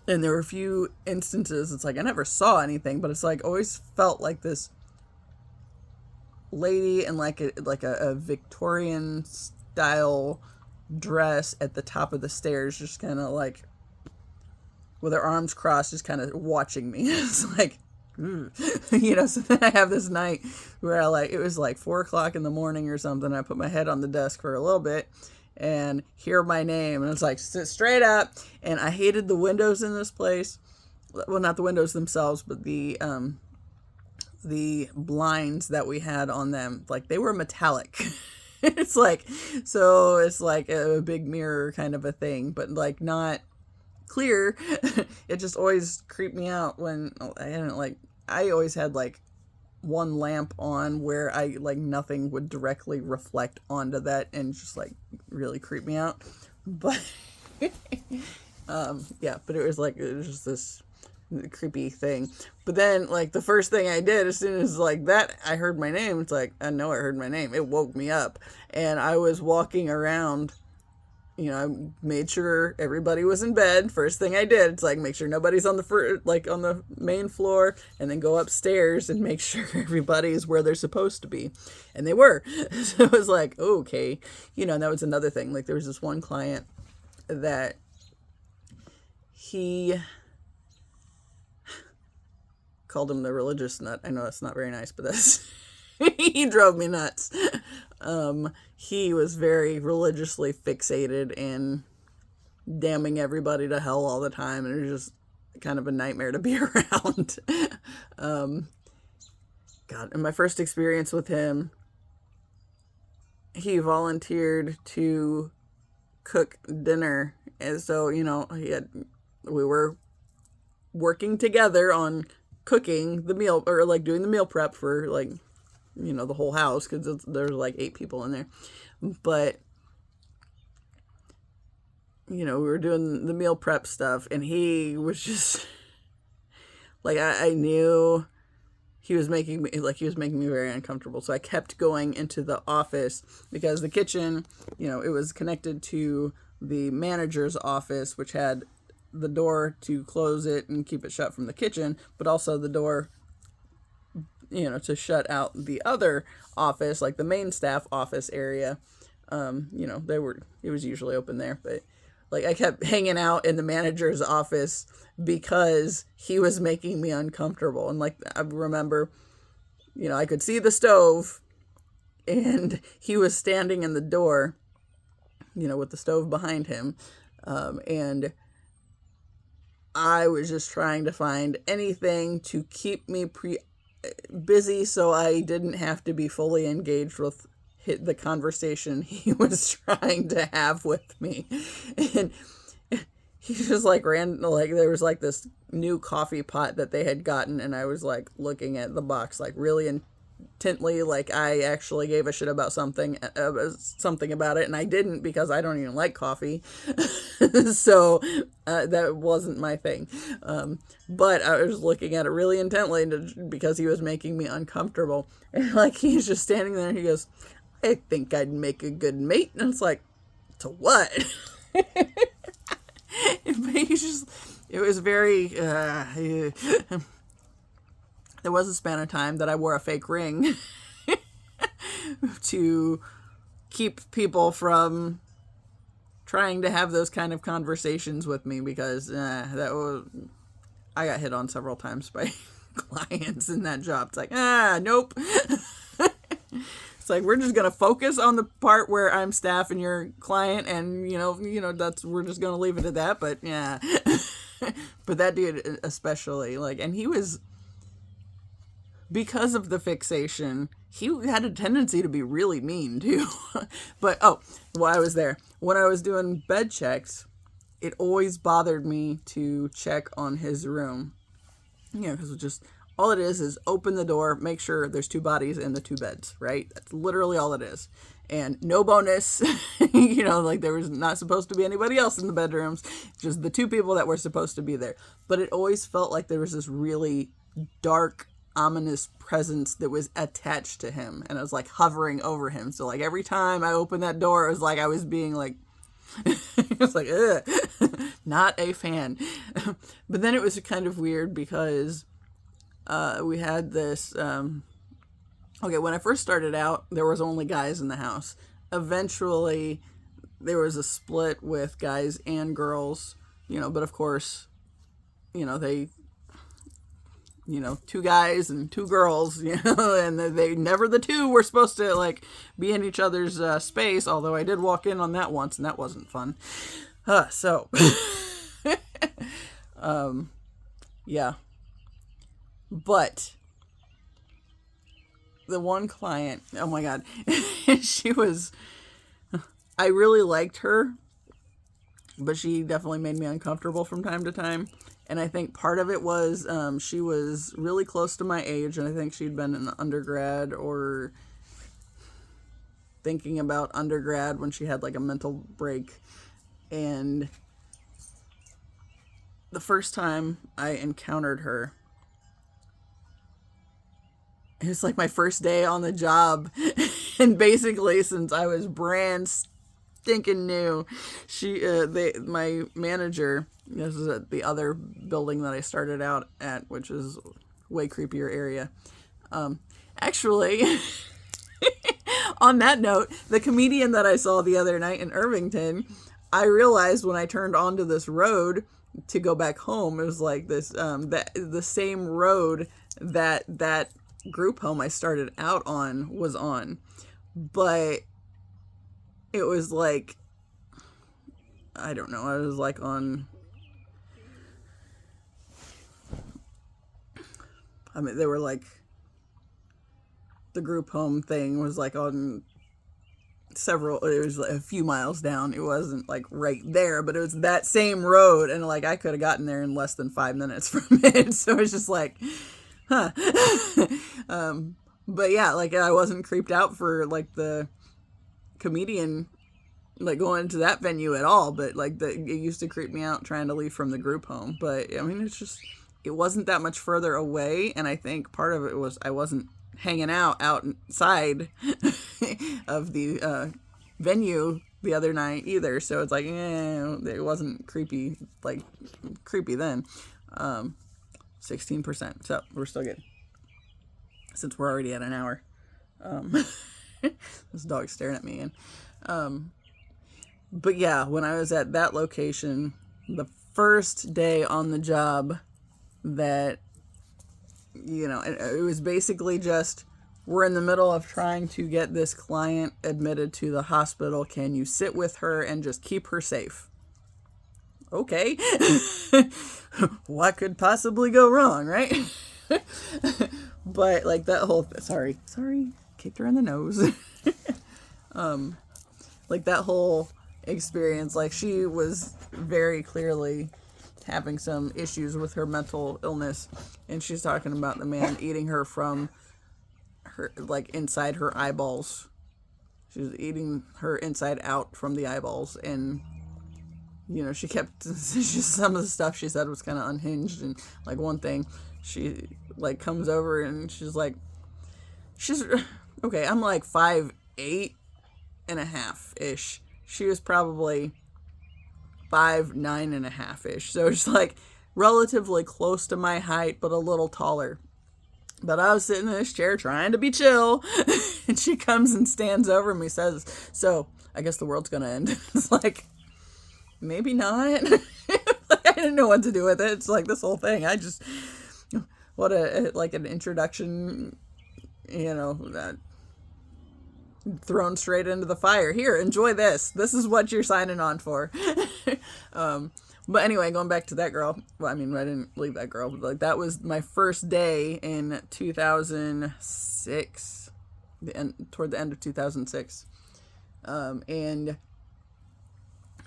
And there were a few instances, it's like I never saw anything, but it's like always felt like this lady in like a Victorian style dress at the top of the stairs, just kind of like with her arms crossed, just kind of watching me. It's like, so then I have this night where it was like 4:00 in the morning or something. I put my head on the desk for a little bit and hear my name, and it's like, sit straight up. And I hated the windows in this place. Well, not the windows themselves, but the blinds that we had on them, like they were metallic. It's like a big mirror kind of a thing, but like not clear. It just always creeped me out when I always had like one lamp on where nothing would directly reflect onto that, and just like really creeped me out. But but it was just this creepy thing. But then like the first thing I did as soon as that I heard my name, it's like, I know I heard my name. It woke me up, and I was walking around. I made sure everybody was in bed. First thing I did, it's like, make sure nobody's on the main floor, and then go upstairs and make sure everybody is where they're supposed to be. And they were. So it was like, okay. And that was another thing. Like, there was this one client that he called him the religious nut. I know that's not very nice, but that's he drove me nuts. He was very religiously fixated and damning everybody to hell all the time, and it was just kind of a nightmare to be around. God, in my first experience with him, he volunteered to cook dinner, and so we were working together on cooking the meal, or like doing the meal prep for like, the whole house, because there's like 8 people in there. But we were doing the meal prep stuff, and he was just like, I knew he was making me very uncomfortable. So I kept going into the office, because the kitchen, it was connected to the manager's office, which had the door to close it and keep it shut from the kitchen, but also the door, to shut out the other office, like the main staff office area. It was usually open there, but like I kept hanging out in the manager's office because he was making me uncomfortable. And like, I remember, I could see the stove, and he was standing in the door, with the stove behind him. And I was just trying to find anything to keep me busy, so I didn't have to be fully engaged with the conversation he was trying to have with me. And he just like there was like this new coffee pot that they had gotten, and I was like looking at the box like really intently, like I actually gave a shit about something about it, and I didn't, because I don't even like coffee. So that wasn't my thing. But I was looking at it really intently because he was making me uncomfortable. And like, he's just standing there, and he goes, "I think I'd make a good mate." And it's like, to what? It was very, there was a span of time that I wore a fake ring to keep people from trying to have those kind of conversations with me, because I got hit on several times by clients in that job. It's like, nope. It's like, we're just going to focus on the part where I'm staff and you're client, and, we're just going to leave it at that. But yeah, but that dude especially, like, and he was, because of the fixation, he had a tendency to be really mean too. But, while I was there, when I was doing bed checks, it always bothered me to check on his room. Because it just, all it is open the door, make sure there's 2 bodies in the 2 beds, right? That's literally all it is. And no bonus, like there was not supposed to be anybody else in the bedrooms, just the 2 people that were supposed to be there. But it always felt like there was this really dark, ominous presence that was attached to him, and it was like hovering over him. So like every time I opened that door, it was like I was being like, it was like, not a fan. But then it was kind of weird, because we had this, when I first started out, there was only guys in the house. Eventually, there was a split with guys and girls, but of course, they, 2 guys and 2 girls, and they never, the 2 were supposed to like be in each other's space, although I did walk in on that once, and that wasn't fun. Yeah. But the one client, oh my God, I really liked her, but she definitely made me uncomfortable from time to time. And I think part of it was she was really close to my age, and I think she'd been an undergrad or thinking about undergrad when she had like a mental break. And the first time I encountered her, it was like my first day on the job. And basically, since I was brand stinking new, my manager, this is at the other building that I started out at, which is way creepier area. Actually, on that note, the comedian that I saw the other night in Irvington, I realized when I turned onto this road to go back home, it was like this, the same road that group home I started out on was on. But it was like, I don't know, I was like on, they were like, the group home thing was like on it was like a few miles down. It wasn't like right there, but it was that same road, and like I could have gotten there in less than 5 minutes from it. So it's just like, huh. But yeah, like I wasn't creeped out for like the comedian, like going to that venue at all. But like it used to creep me out trying to leave from the group home. But I mean, it's just, it wasn't that much further away. And I think part of it was I wasn't hanging out outside of the venue the other night either. So it's like, it wasn't creepy, like creepy then. 16%. So we're still good. Since we're already at an hour. This dog's staring at me. But yeah, when I was at that location, the first day on the job, that, it was basically just, we're in the middle of trying to get this client admitted to the hospital. Can you sit with her and just keep her safe? Okay. What could possibly go wrong, right? But like that whole, sorry, kicked her in the nose. Like that whole experience, like she was very clearly having some issues with her mental illness, and she's talking about the man eating her from her, like inside her eyeballs. She was eating her inside out from the eyeballs, and she kept, some of the stuff she said was kind of unhinged. And like one thing, she like comes over and she's okay, I'm like 5'8" and a half ish. She was probably 5'9" and a half ish. So it's like relatively close to my height, but a little taller. But I was sitting in this chair trying to be chill, and she comes and stands over me, says, "So I guess the world's gonna end." It's like, maybe not. I didn't know what to do with it. It's like this whole thing. What like an introduction, that thrown straight into the fire. Here, enjoy this. This is what you're signing on for. But anyway, going back to that girl. Well, I mean, I didn't leave that girl. But like that was my first day in 2006, toward the end of 2006, and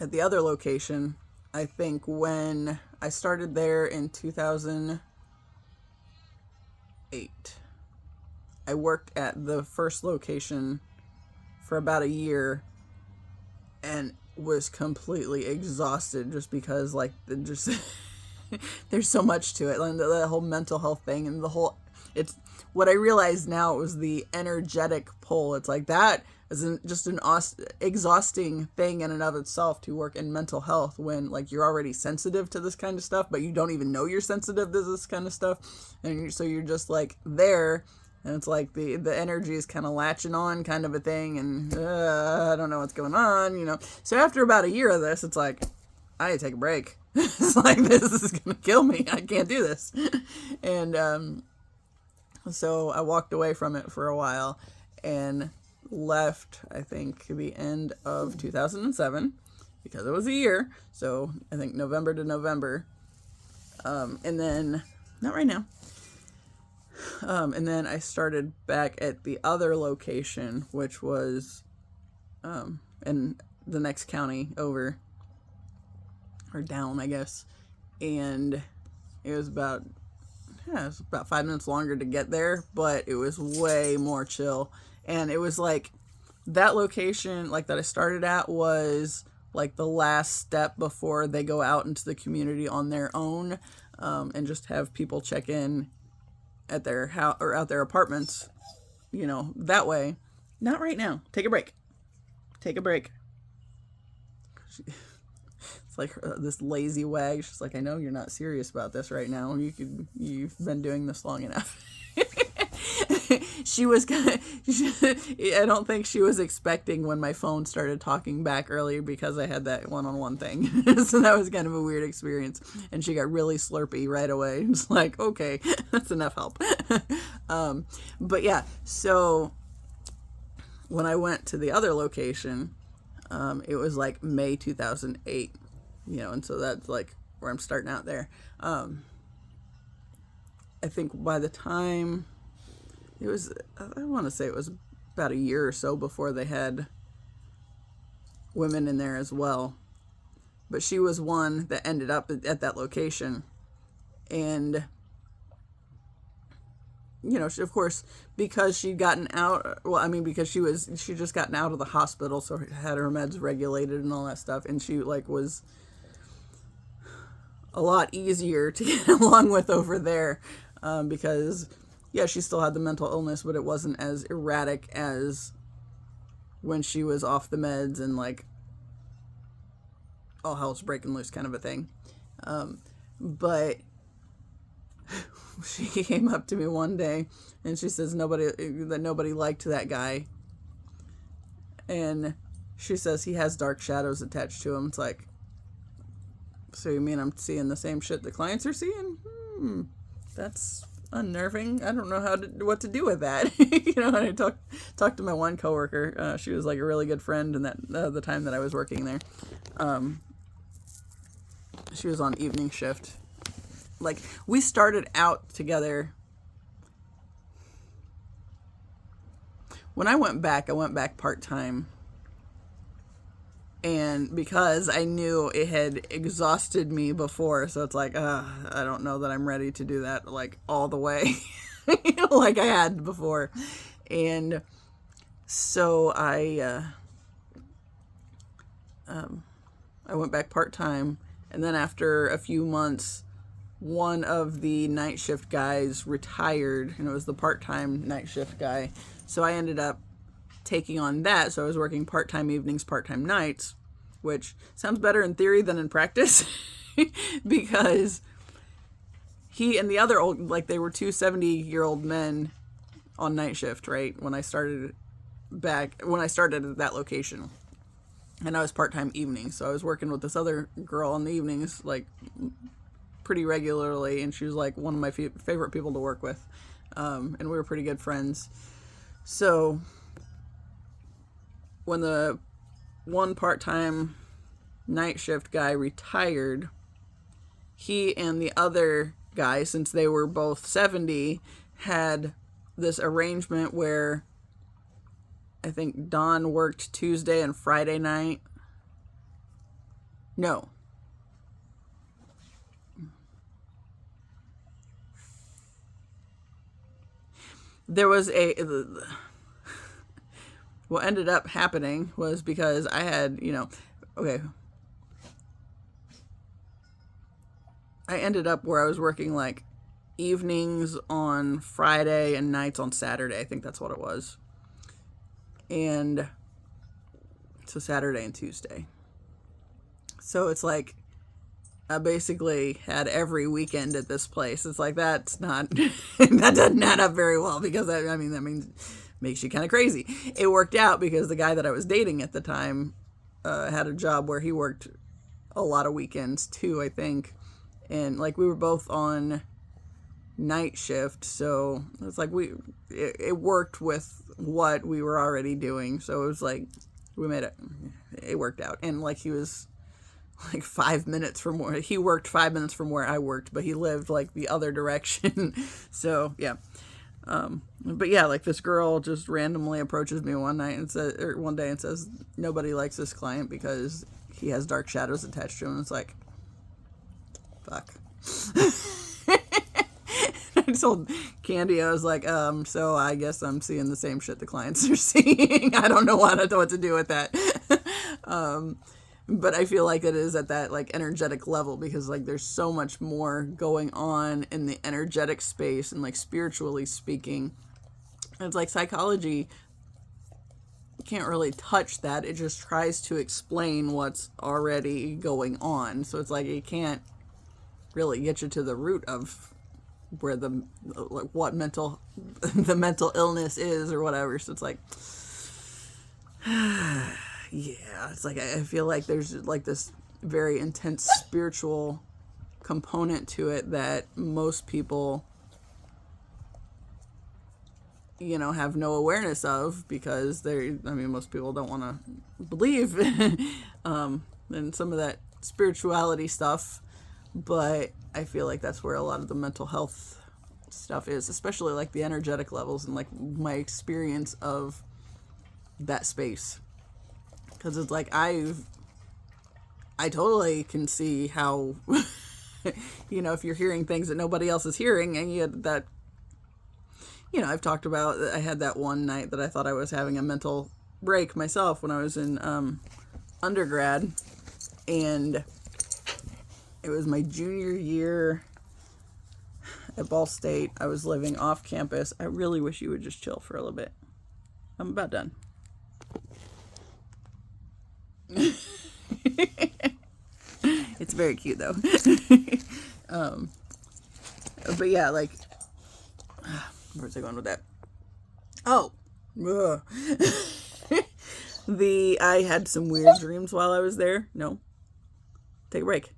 at the other location, I think when I started there in 2008, I worked at the first location for about a year and was completely exhausted just because like there's so much to it, like the whole mental health thing, and it's what I realized now, it was the energetic pull. It's like that is just an exhausting thing in and of itself, to work in mental health when like you're already sensitive to this kind of stuff, but you don't even know you're sensitive to this kind of stuff, and so you're just like there. And it's like the energy is kind of latching on, kind of a thing, and I don't know what's going on, So after about a year of this, it's like, I need to take a break. It's like, this is going to kill me. I can't do this. And so I walked away from it for a while and left, I think, the end of 2007, because it was a year. So I think November to November. And then, not right now. And then I started back at the other location, which was in the next county over, or down, I guess. And it was about 5 minutes longer to get there, but it was way more chill. And it was like that location, like that I started at, was like the last step before they go out into the community on their own, and just have people check in at their house or at their apartments, that way. Not right now. Take a break. It's like this lazy wag. She's like, I know you're not serious about this right now. You've been doing this long enough. She was I don't think she was expecting when my phone started talking back earlier, because I had that one-on-one thing. So that was kind of a weird experience. And she got really slurpy right away. It's like, okay, that's enough help. But yeah, so when I went to the other location, it was like May 2008, and so that's like where I'm starting out there. I think by the time it was, I want to say it was about a year or so before they had women in there as well. But she was one that ended up at that location. And of course, because she'd gotten out, well, I mean, because she just gotten out of the hospital, so had her meds regulated and all that stuff, and she, like, was a lot easier to get along with over there, because, yeah, she still had the mental illness, but it wasn't as erratic as when she was off the meds and, like, all hell's breaking loose kind of a thing. But she came up to me one day and she says nobody liked that guy. And she says he has dark shadows attached to him. It's like, so you mean I'm seeing the same shit the clients are seeing? That's unnerving. I don't know what to do with that. And I talked to my one coworker. She was like a really good friend in that the time that I was working there. She was on evening shift. Like, we started out together. When I went back part-time. And because I knew it had exhausted me before, so it's like, I don't know that I'm ready to do that, like, all the way, like I had before. And so I went back part-time, and then after a few months, one of the night shift guys retired, and it was the part-time night shift guy. So I ended up taking on that. So I was working part-time evenings, part-time nights, which sounds better in theory than in practice because he and the other old, like, they were two 70-year-old men on night shift, right? When I started at that location, and I was part-time evenings. So I was working with this other girl on the evenings, like, pretty regularly, and she was like one of my favorite people to work with, and we were pretty good friends. So when the one part-time night shift guy retired, he and the other guy, since they were both 70, had this arrangement where I think Don worked Tuesday and Friday night. No. There was what ended up happening was because I had, I ended up where I was working like evenings on Friday and nights on Saturday. I think that's what it was. And so Saturday and Tuesday. So it's like I basically had every weekend at this place. It's like, that's not, that doesn't add up very well, because that means makes you kind of crazy. It worked out because the guy that I was dating at the time had a job where he worked a lot of weekends too, I think. And like, we were both on night shift, so it's like it worked with what we were already doing. So it was like, it worked out. And like, he was like 5 minutes from where he worked, 5 minutes from where I worked, but he lived like the other direction. So yeah. But yeah, like, this girl just randomly approaches me one day and says, nobody likes this client because he has dark shadows attached to him. And it's like, fuck. I told Candy, I was like, so I guess I'm seeing the same shit the clients are seeing. I don't know what to do with that. But I feel like it is at that, like, energetic level, because, like, there's so much more going on in the energetic space, and, like, spiritually speaking. It's like psychology can't really touch that. It just tries to explain what's already going on. So it's like, it can't really get you to the root of where the mental illness is or whatever. So it's like, yeah, it's like, I feel like there's like this very intense spiritual component to it that most people, have no awareness of, because most people don't want to believe in some of that spirituality stuff. But I feel like that's where a lot of the mental health stuff is, especially like the energetic levels, and like my experience of that space. Because it's like, I totally can see how, if you're hearing things that nobody else is hearing, and I've talked about, I had that one night that I thought I was having a mental break myself when I was in undergrad, and it was my junior year at Ball State. I was living off campus. I really wish you would just chill for a little bit. I'm about done. It's very cute though. But yeah, like, where's I going with that? Oh, I had some weird dreams while I was there. No, take a break.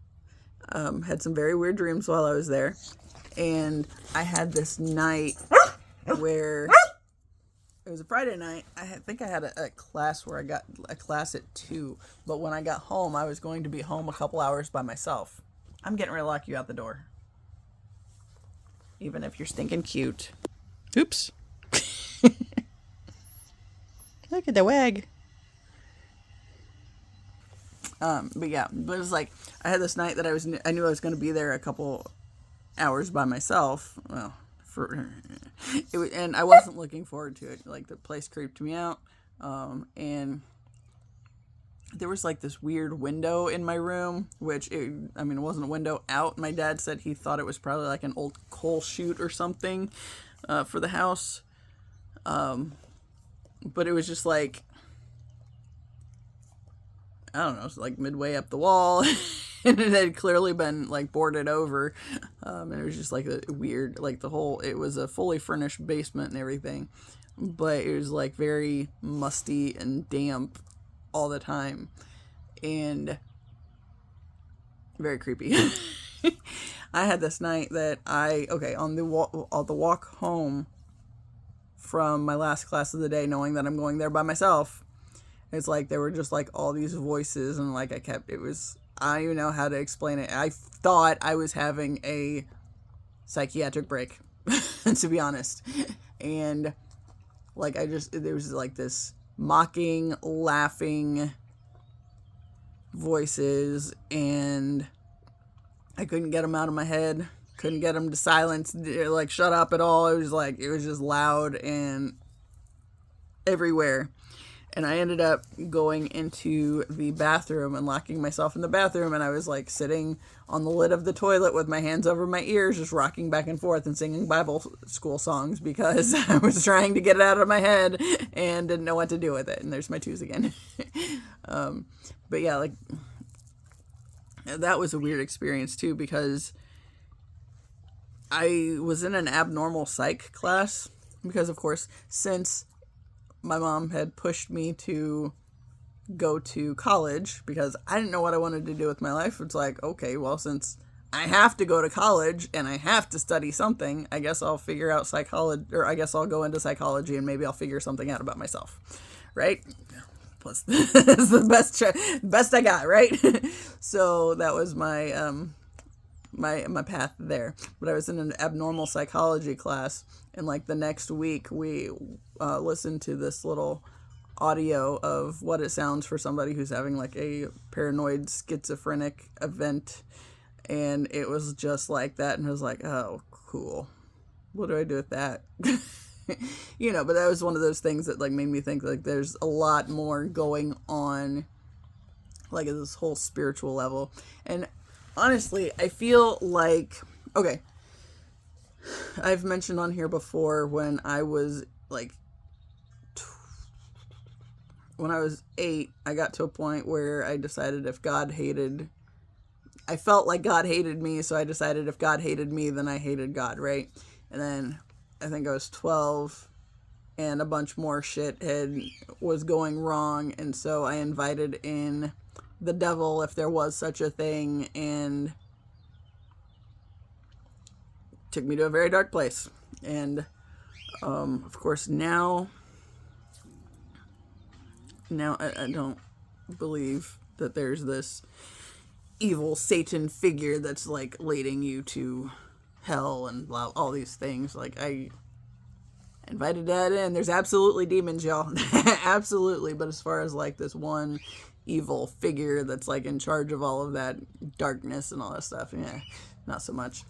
Had some very weird dreams while I was there, and I had this night where it was a Friday night. I think I had a class where I got a class at 2, but when I got home, I was going to be home a couple hours by myself. I'm getting ready to lock you out the door, even if you're stinking cute. Oops. Look at the wag. But yeah, but it was like, I had this night that I knew I was going to be there a couple hours by myself. Well, and I wasn't looking forward to it. Like, the place creeped me out. And there was like this weird window in my room, it wasn't a window out. My dad said he thought it was probably like an old coal chute or something, for the house. But it was just like, I don't know, it's like midway up the wall, and it had clearly been like boarded over. And it was just like a weird, like it was a fully furnished basement and everything, but it was like very musty and damp all the time, and very creepy. I had this night that on the walk home from my last class of the day, knowing that I'm going there by myself, it's like there were just like all these voices, and like I don't even know how to explain it. I thought I was having a psychiatric break, to be honest. And like there was like this mocking, laughing voices, and I couldn't get them out of my head. Couldn't get them to silence, like shut up at all. It was just loud and everywhere. And I ended up going into the bathroom and locking myself in the bathroom, and I was like sitting on the lid of the toilet with my hands over my ears, just rocking back and forth and singing Bible school songs, because I was trying to get it out of my head and didn't know what to do with it. And there's my twos again. But yeah, like, that was a weird experience too, because I was in an abnormal psych class, because of course, since my mom had pushed me to go to college, because I didn't know what I wanted to do with my life. It's like, okay, well, since I have to go to college and I have to study something, I guess I'll figure out psychology, or I guess I'll go into psychology, and maybe I'll figure something out about myself, right? Plus, that's the best I got, right? So that was my my path there. But I was in an abnormal psychology class, and like the next week we listened to this little audio of what it sounds for somebody who's having like a paranoid schizophrenic event, and it was just like that, and I was like, oh, cool, what do I do with that? But that was one of those things that like made me think like there's a lot more going on, like at this whole spiritual level. And honestly, I feel like, okay, I've mentioned on here before, when I was like, when I was 8, I got to a point where I decided I felt like God hated me, so I decided if God hated me, then I hated God, right? And then I think I was 12, and a bunch more shit was going wrong, and so I invited in the devil, if there was such a thing, and took me to a very dark place. And of course now I don't believe that there's this evil Satan figure that's like leading you to hell and blah, all these things. Like, I invited that in. There's absolutely demons, y'all. Absolutely. But as far as like this one evil figure that's like in charge of all of that darkness and all that stuff, yeah, not so much.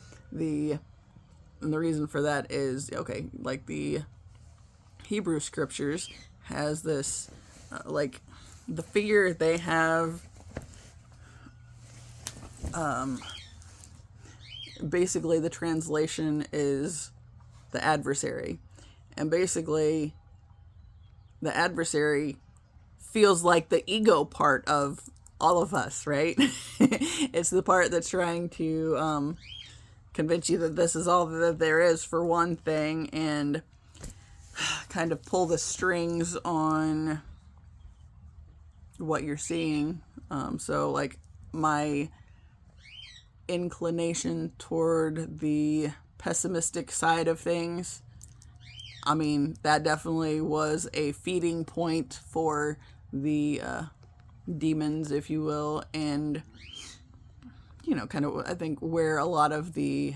And the reason for that is, okay, like the Hebrew scriptures has this, like the figure they have, basically the translation is the adversary. And basically the adversary feels like the ego part of all of us, right? It's the part that's trying to convince you that this is all that there is, for one thing, and kind of pull the strings on what you're seeing. So like my inclination toward the pessimistic side of things, I mean, that definitely was a feeding point for the demons, if you will, and, you know, kind of, I think, where a lot of the,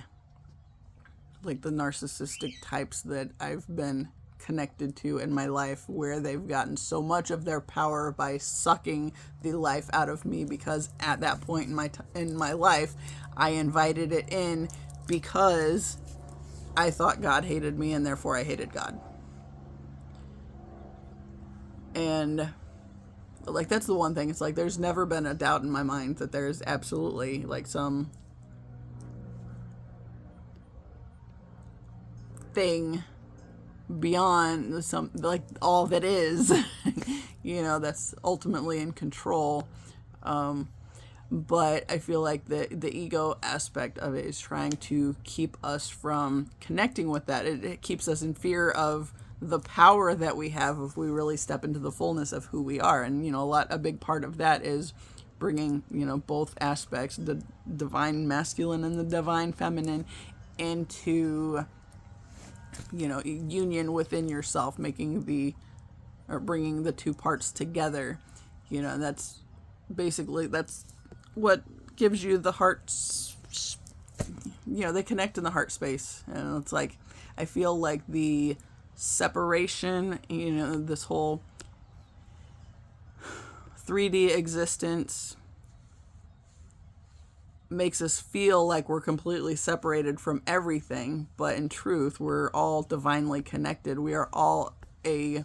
like, the narcissistic types that I've been connected to in my life, where they've gotten so much of their power by sucking the life out of me, because at that point in my life, I invited it in because I thought God hated me, and therefore I hated God. And like, that's the one thing. It's like, there's never been a doubt in my mind that there's absolutely like some thing beyond some, like, all that is, you know, that's ultimately in control. But I feel like the ego aspect of it is trying to keep us from connecting with that. It keeps us in fear of the power that we have if we really step into the fullness of who we are. And, you know, a big part of that is bringing, you know, both aspects, the divine masculine and the divine feminine, into, you know, union within yourself, bringing the two parts together. You know, that's what gives you the heart, you know, they connect in the heart space. And it's like, I feel like the separation, you know, this whole 3D existence makes us feel like we're completely separated from everything, but in truth, we're all divinely connected. We are all a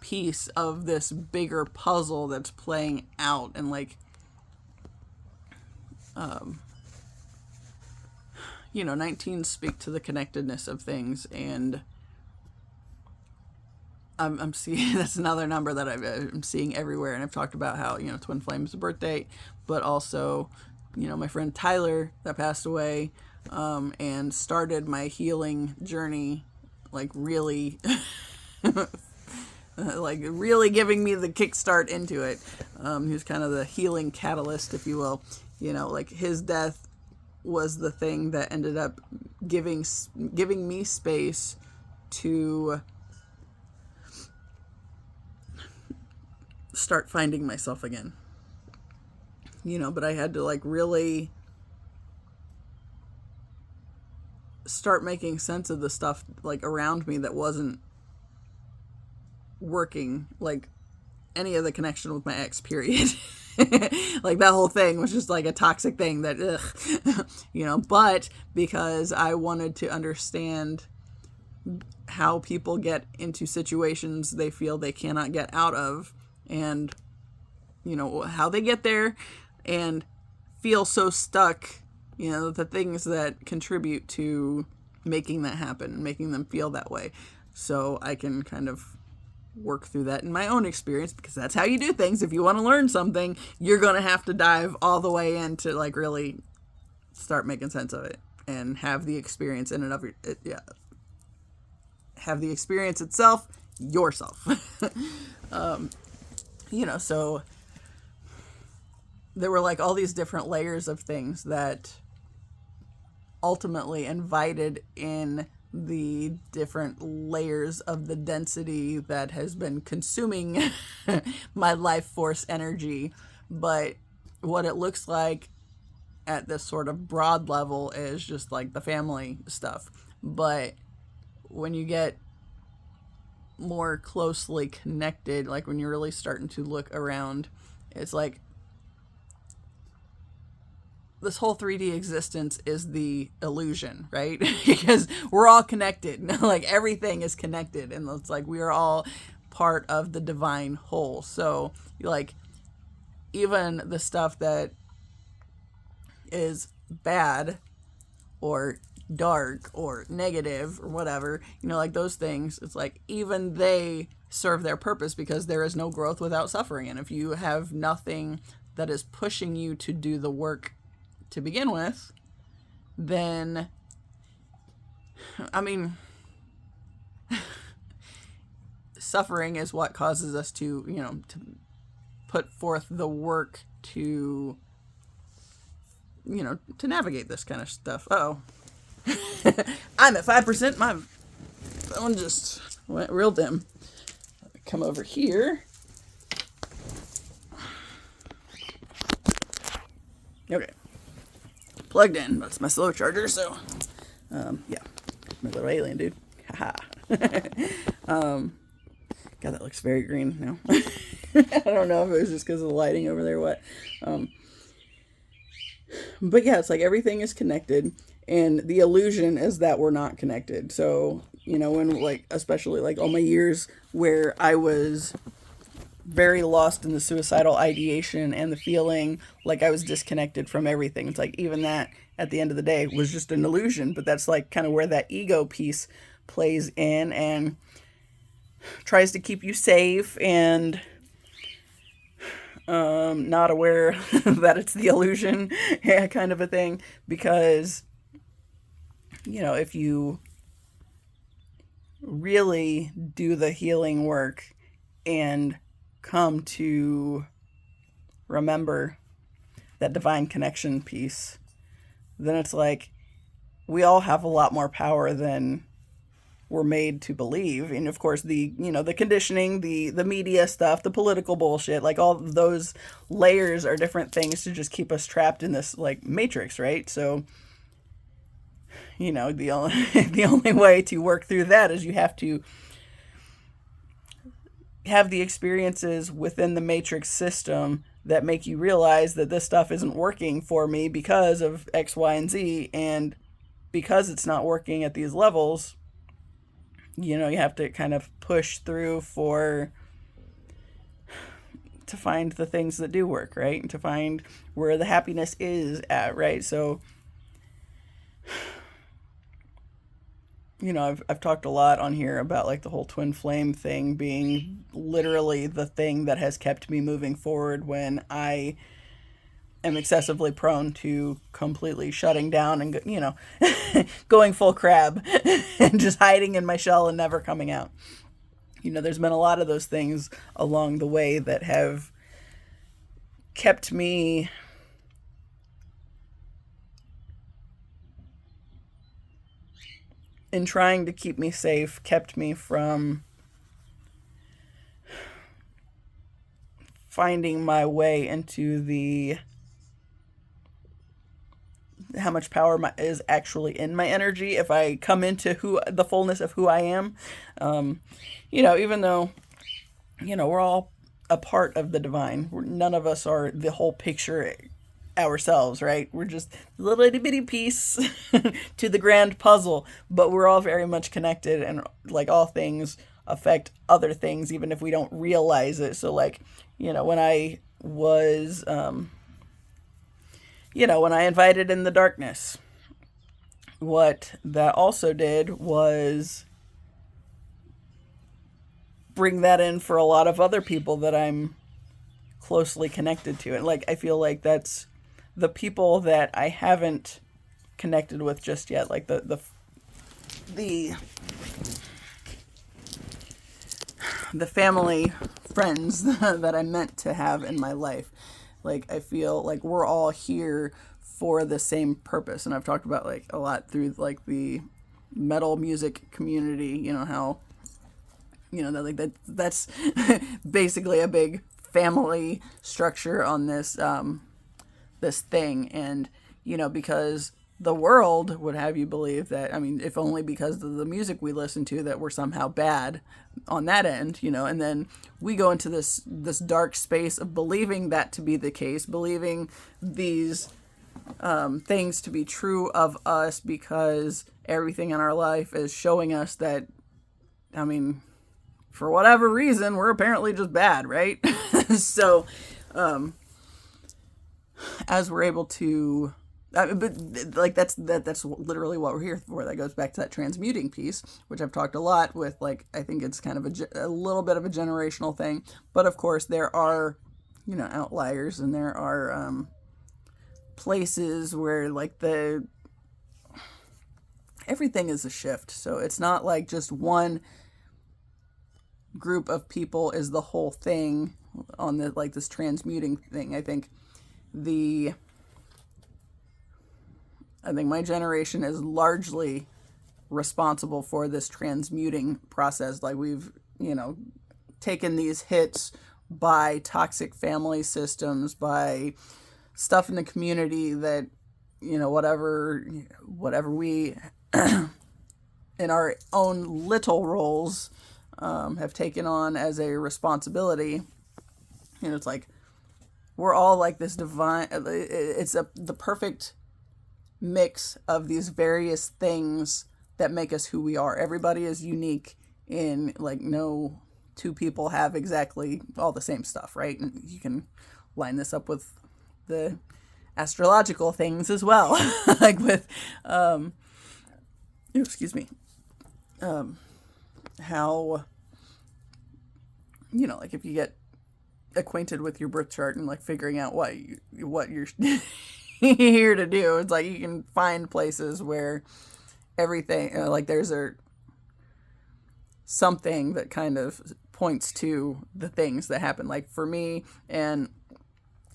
piece of this bigger puzzle that's playing out. And like, you know, 19 speak to the connectedness of things, and I'm seeing that's another number that I'm seeing everywhere. And I've talked about how, you know, twin flame's birthday, but also, you know, my friend Tyler that passed away, and started my healing journey, like really, like really giving me the kickstart into it. He was kind of the healing catalyst, if you will. You know, like his death was the thing that ended up giving me space to start finding myself again. You know, but I had to like really start making sense of the stuff like around me that wasn't working, like any of the connection with my ex, period. Like that whole thing was just like a toxic thing that, you know, but because I wanted to understand how people get into situations they feel they cannot get out of, and, you know, how they get there and feel so stuck, you know, the things that contribute to making that happen, making them feel that way. So I can kind of work through that in my own experience, because that's how you do things. If you want to learn something, you're going to have to dive all the way in to like really start making sense of it and have the experience in and of it. Yeah. Have the experience itself, yourself. You know, so there were like all these different layers of things that ultimately invited in the different layers of the density that has been consuming my life force energy. But what it looks like at this sort of broad level is just like the family stuff. But when you get more closely connected, like when you're really starting to look around, it's like this whole 3D existence is the illusion, right? Because we're all connected. Like everything is connected, and it's like we are all part of the divine whole. So like even the stuff that is bad or dark or negative or whatever, like those things, it's like even they serve their purpose because there is no growth without suffering. And if you have nothing that is pushing you to do the work to begin with, then, I mean, suffering is what causes us to, to put forth the work to, to navigate this kind of stuff. Uh-oh. I'm at 5%. My phone just went real dim. Let me come over here. Okay. Plugged in. That's my slow charger, so, yeah. My little alien dude. Haha. God, that looks very green now. I don't know if it was just because of the lighting over there or what. But yeah, it's like everything is connected, and the illusion is that we're not connected. So, when like, especially like all my years where I was very lost in the suicidal ideation and the feeling like I was disconnected from everything. It's like even that at the end of the day was just an illusion, but that's like kind of where that ego piece plays in and tries to keep you safe and not aware that it's the illusion, kind of a thing. Because, if you really do the healing work and come to remember that divine connection piece, then it's like we all have a lot more power than we're made to believe. And of course the the conditioning, the media stuff, the political bullshit, like all of those layers are different things to just keep us trapped in this like matrix, right? So the only the only way to work through that is you have to have the experiences within the matrix system that make you realize that this stuff isn't working for me because of X, Y, and Z. And because it's not working at these levels, you have to kind of push through to find the things that do work, right? And to find where the happiness is at, right? So, I've talked a lot on here about like the whole twin flame thing being literally the thing that has kept me moving forward when I am excessively prone to completely shutting down and, going full crab and just hiding in my shell and never coming out. There's been a lot of those things along the way that have kept me in trying to keep me safe, kept me from finding my way into how much power is actually in my energy if I come into the fullness of who I am. Even though, we're all a part of the divine. None of us are the whole picture ourselves, right? We're just a little itty bitty piece to the grand puzzle, but we're all very much connected, and like all things affect other things, even if we don't realize it. So like, when I was, when I invited in the darkness, what that also did was bring that in for a lot of other people that I'm closely connected to. And like, I feel like that's the people that I haven't connected with just yet, like the family friends that I meant to have in my life. Like, I feel like we're all here for the same purpose. And I've talked about like a lot through like the metal music community, how, that's basically a big family structure on this, this thing. And, because the world would have you believe that, if only because of the music we listen to, that we're somehow bad on that end, and then we go into this dark space of believing that to be the case, believing these things to be true of us because everything in our life is showing us that, I mean, for whatever reason, we're apparently just bad, right? So, as we're able to, but like that's literally what we're here for. That goes back to that transmuting piece, which I've talked a lot with. Like, I think it's kind of a little bit of a generational thing, but of course there are, outliers, and there are places where like everything is a shift. So it's not like just one group of people is the whole thing on the like this transmuting thing. I think my generation is largely responsible for this transmuting process. Like, we've, taken these hits by toxic family systems, by stuff in the community that, whatever we in our own little roles have taken on as a responsibility. It's like we're all like this divine, it's the perfect mix of these various things that make us who we are. Everybody is unique in, like, no two people have exactly all the same stuff, right? And you can line this up with the astrological things as well. Like with excuse me, how, like if you get acquainted with your birth chart and like figuring out what you're here to do, it's like you can find places where everything, like there's something that kind of points to the things that happen. Like for me, and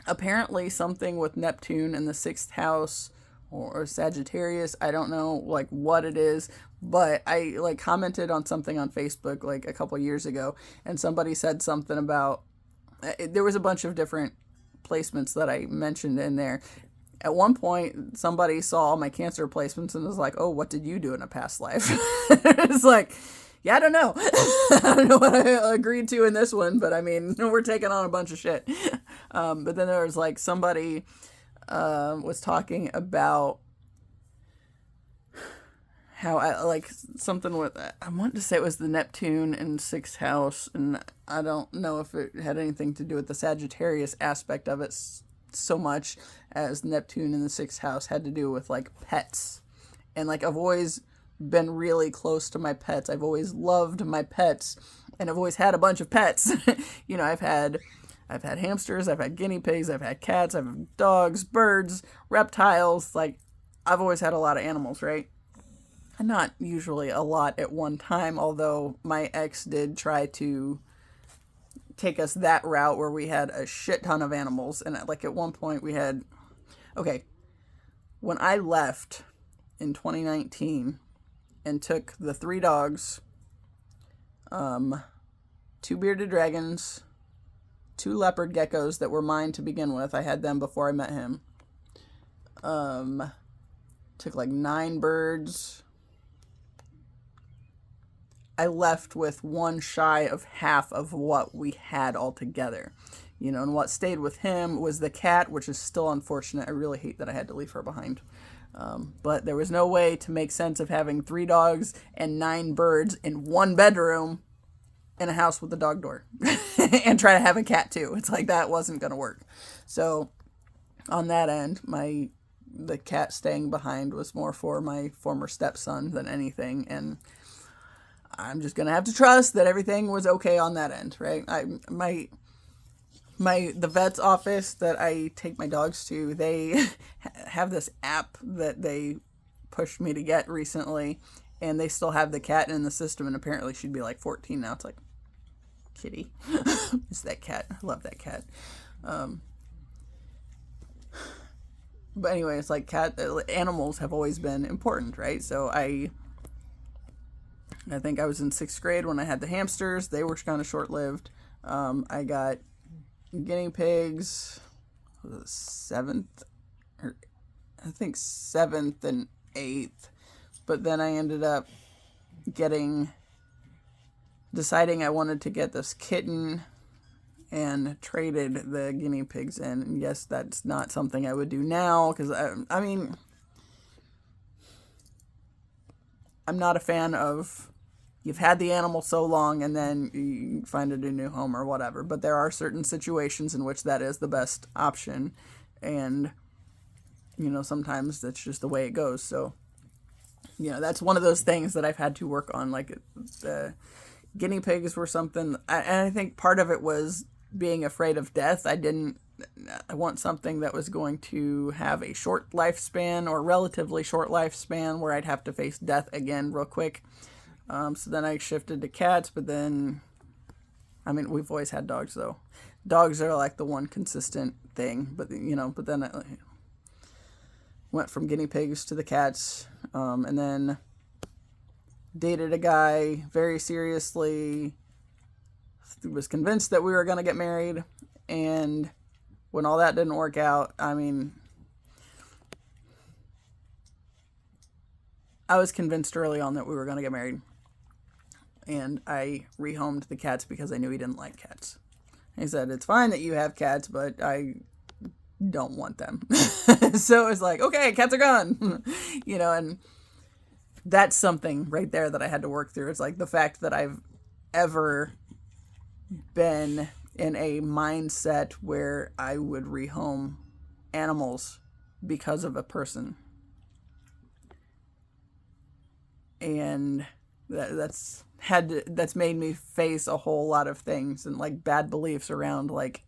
apparently something with Neptune in the 6th house or Sagittarius, I don't know like what it is, but I like commented on something on Facebook like a couple years ago, and somebody said something about, there was a bunch of different placements that I mentioned in there. At one point, somebody saw my Cancer placements and was like, "Oh, what did you do in a past life?" It's like, yeah, I don't know. I don't know what I agreed to in this one, but I mean, we're taking on a bunch of shit. But then there was like somebody was talking about how I like something with, I wanted to say it was the Neptune in 6th house, and I don't know if it had anything to do with the Sagittarius aspect of it so much as Neptune in the 6th house had to do with like pets. And like I've always been really close to my pets. I've always loved my pets, and I've always had a bunch of pets. I've had hamsters, I've had guinea pigs, I've had cats, I've had dogs, birds, reptiles. Like, I've always had a lot of animals, right? And not usually a lot at one time, although my ex did try to take us that route where we had a shit ton of animals. And like at one point we had, okay, when I left in 2019 and took the 3 dogs, 2 bearded dragons, 2 leopard geckos that were mine to begin with. I had them before I met him. Took like 9 birds. I left with one shy of half of what we had altogether. And what stayed with him was the cat, which is still unfortunate. I really hate that I had to leave her behind. But there was no way to make sense of having 3 dogs and 9 birds in one bedroom in a house with a dog door and try to have a cat too. It's like that wasn't going to work. So on that end, the cat staying behind was more for my former stepson than anything. And I'm just going to have to trust that everything was okay on that end, right? The vet's office that I take my dogs to, they have this app that they pushed me to get recently, and they still have the cat in the system, and apparently she'd be like 14 now. It's like, kitty. It's that cat. I love that cat. But anyway, it's like animals have always been important, right? So I think I was in 6th grade when I had the hamsters. They were kind of short-lived. I got guinea pigs, 7th, or I think 7th and 8th. But then I ended up deciding I wanted to get this kitten, and traded the guinea pigs in. And yes, that's not something I would do now, because I mean, I'm not a fan of, you've had the animal so long and then you find it a new home or whatever. But there are certain situations in which that is the best option. And, you know, sometimes that's just the way it goes. So, you know, that's one of those things that I've had to work on. Like, the guinea pigs were something, and I think part of it was being afraid of death. I want something that was going to have a short lifespan, or relatively short lifespan, where I'd have to face death again real quick. So then I shifted to cats, but then, I mean, we've always had dogs, though. Dogs are like the one consistent thing, but, you know, but then I went from guinea pigs to the cats, and then dated a guy very seriously, was convinced that we were going to get married, and when all that didn't work out, I mean, I was convinced early on that we were going to get married, and I rehomed the cats because I knew he didn't like cats. He said, it's fine that you have cats, but I don't want them. So it was like, okay, cats are gone. You know, and that's something right there that I had to work through. It's like the fact that I've ever been in a mindset where I would rehome animals because of a person. And that's made me face a whole lot of things, and like bad beliefs around like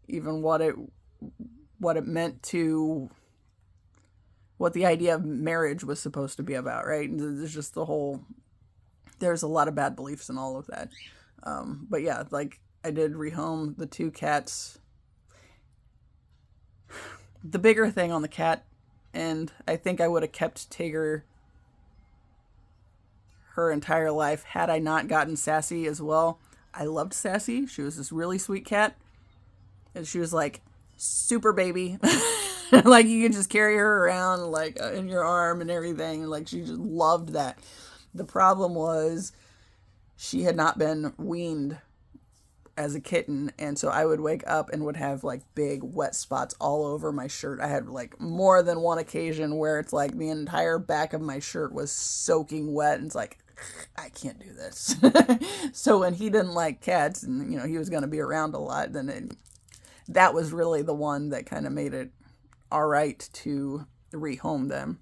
even what it meant to, what the idea of marriage was supposed to be about, right? And there's just there's a lot of bad beliefs in all of that. But yeah, like I did rehome the 2 cats. The bigger thing on the cat, and I think I would have kept Tigger her entire life had I not gotten Sassy as well. I loved Sassy. She was this really sweet cat. And she was like super baby. Like you could just carry her around like in your arm and everything. Like she just loved that. The problem was she had not been weaned as a kitten, and so I would wake up and would have like big wet spots all over my shirt. I had like more than one occasion where it's like the entire back of my shirt was soaking wet, and it's like, I can't do this. So when he didn't like cats, and you know he was going to be around a lot, then that was really the one that kind of made it all right to rehome them.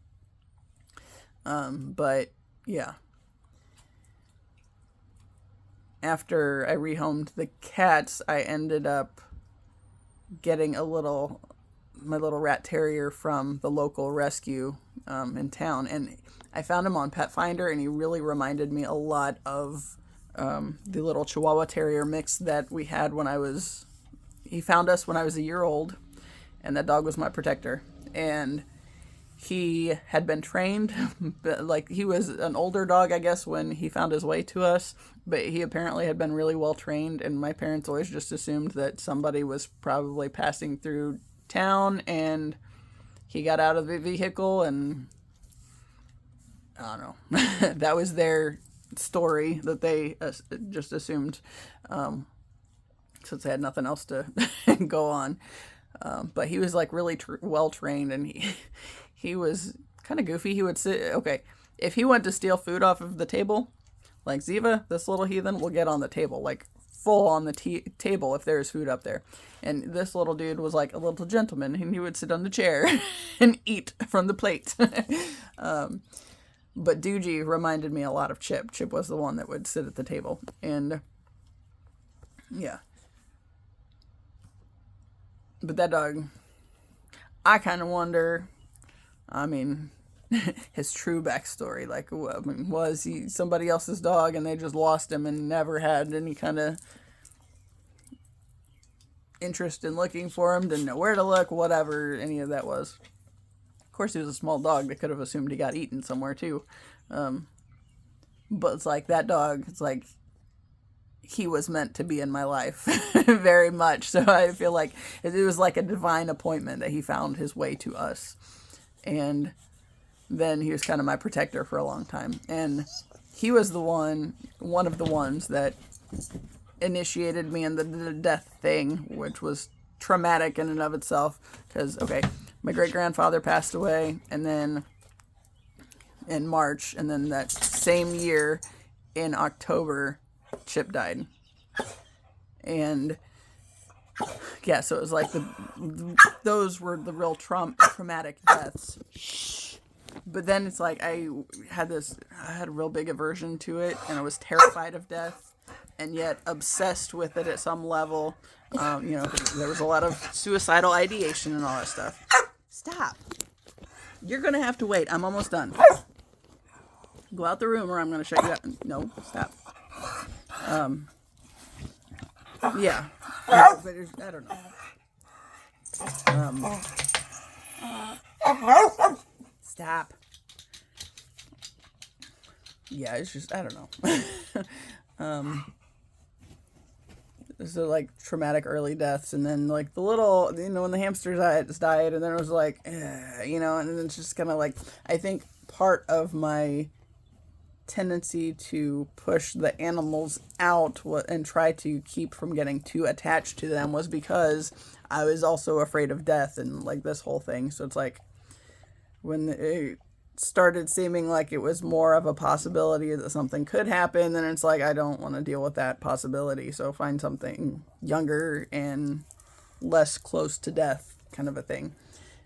But yeah, after I rehomed the cats, I ended up getting my little rat terrier from the local rescue in town, and I found him on Pet Finder, and he really reminded me a lot of the little Chihuahua Terrier mix that we had he found us when I was a year old, and that dog was my protector. And he had been trained, like he was an older dog, I guess, when he found his way to us, but he apparently had been really well trained, and my parents always just assumed that somebody was probably passing through town, and he got out of the vehicle, and I don't know. That was their story that they just assumed, since they had nothing else to go on. But he was like really well trained, and he was kind of goofy. He would if he went to steal food off of the table, like Ziva, this little heathen, will get on the table, like full on the table if there's food up there. And this little dude was like a little gentleman, and he would sit on the chair and eat from the plate. But Doogie reminded me a lot of Chip. Chip was the one that would sit at the table. And yeah. But that dog, I kind of wonder, I mean, his true backstory. Like, I mean, was he somebody else's dog and they just lost him and never had any kind of interest in looking for him, didn't know where to look, whatever any of that was. Of course, he was a small dog. They could have assumed he got eaten somewhere, too. But it's like that dog, it's like he was meant to be in my life very much. So I feel like it was like a divine appointment that he found his way to us. And then he was kind of my protector for a long time. And he was one of the ones that initiated me in the death thing, which was traumatic in and of itself. Because, okay, my great-grandfather passed away, and then in March, and then that same year in October, Chip died. And yeah, so it was like those were the real traumatic deaths. But then it's like I had a real big aversion to it, and I was terrified of death, and yet obsessed with it at some level. There was a lot of suicidal ideation and all that stuff. Stop. You're going to have to wait. I'm almost done. Go out the room or I'm going to shut you up. No, stop. Yeah. I don't know. Stop. Yeah, it's just, I don't know. So like traumatic early deaths, and then like the little, when the hamsters died, and then it was like, and then it's just kind of like, I think part of my tendency to push the animals out and try to keep from getting too attached to them was because I was also afraid of death and like this whole thing. So it's like when it started seeming like it was more of a possibility that something could happen, then it's like I don't want to deal with that possibility, so find something younger and less close to death kind of a thing.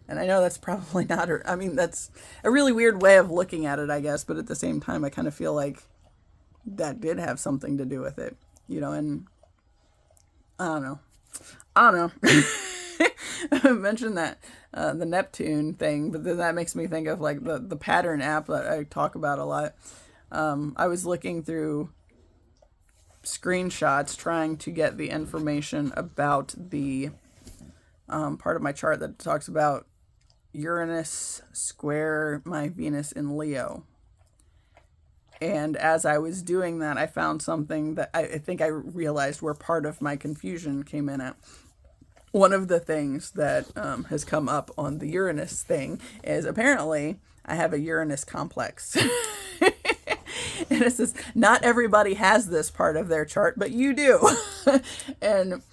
And I know that's probably not, that's a really weird way of looking at it, I guess, but at the same time I kind of feel like that did have something to do with it, and I don't know. I mentioned that the Neptune thing, but then that makes me think of like the pattern app that I talk about a lot. I was looking through screenshots trying to get the information about the part of my chart that talks about Uranus square my Venus in Leo. And as I was doing that, I found something that I think I realized where part of my confusion came in at. One of the things that has come up on the Uranus thing is apparently I have a Uranus complex. And it says, not everybody has this part of their chart, but you do. And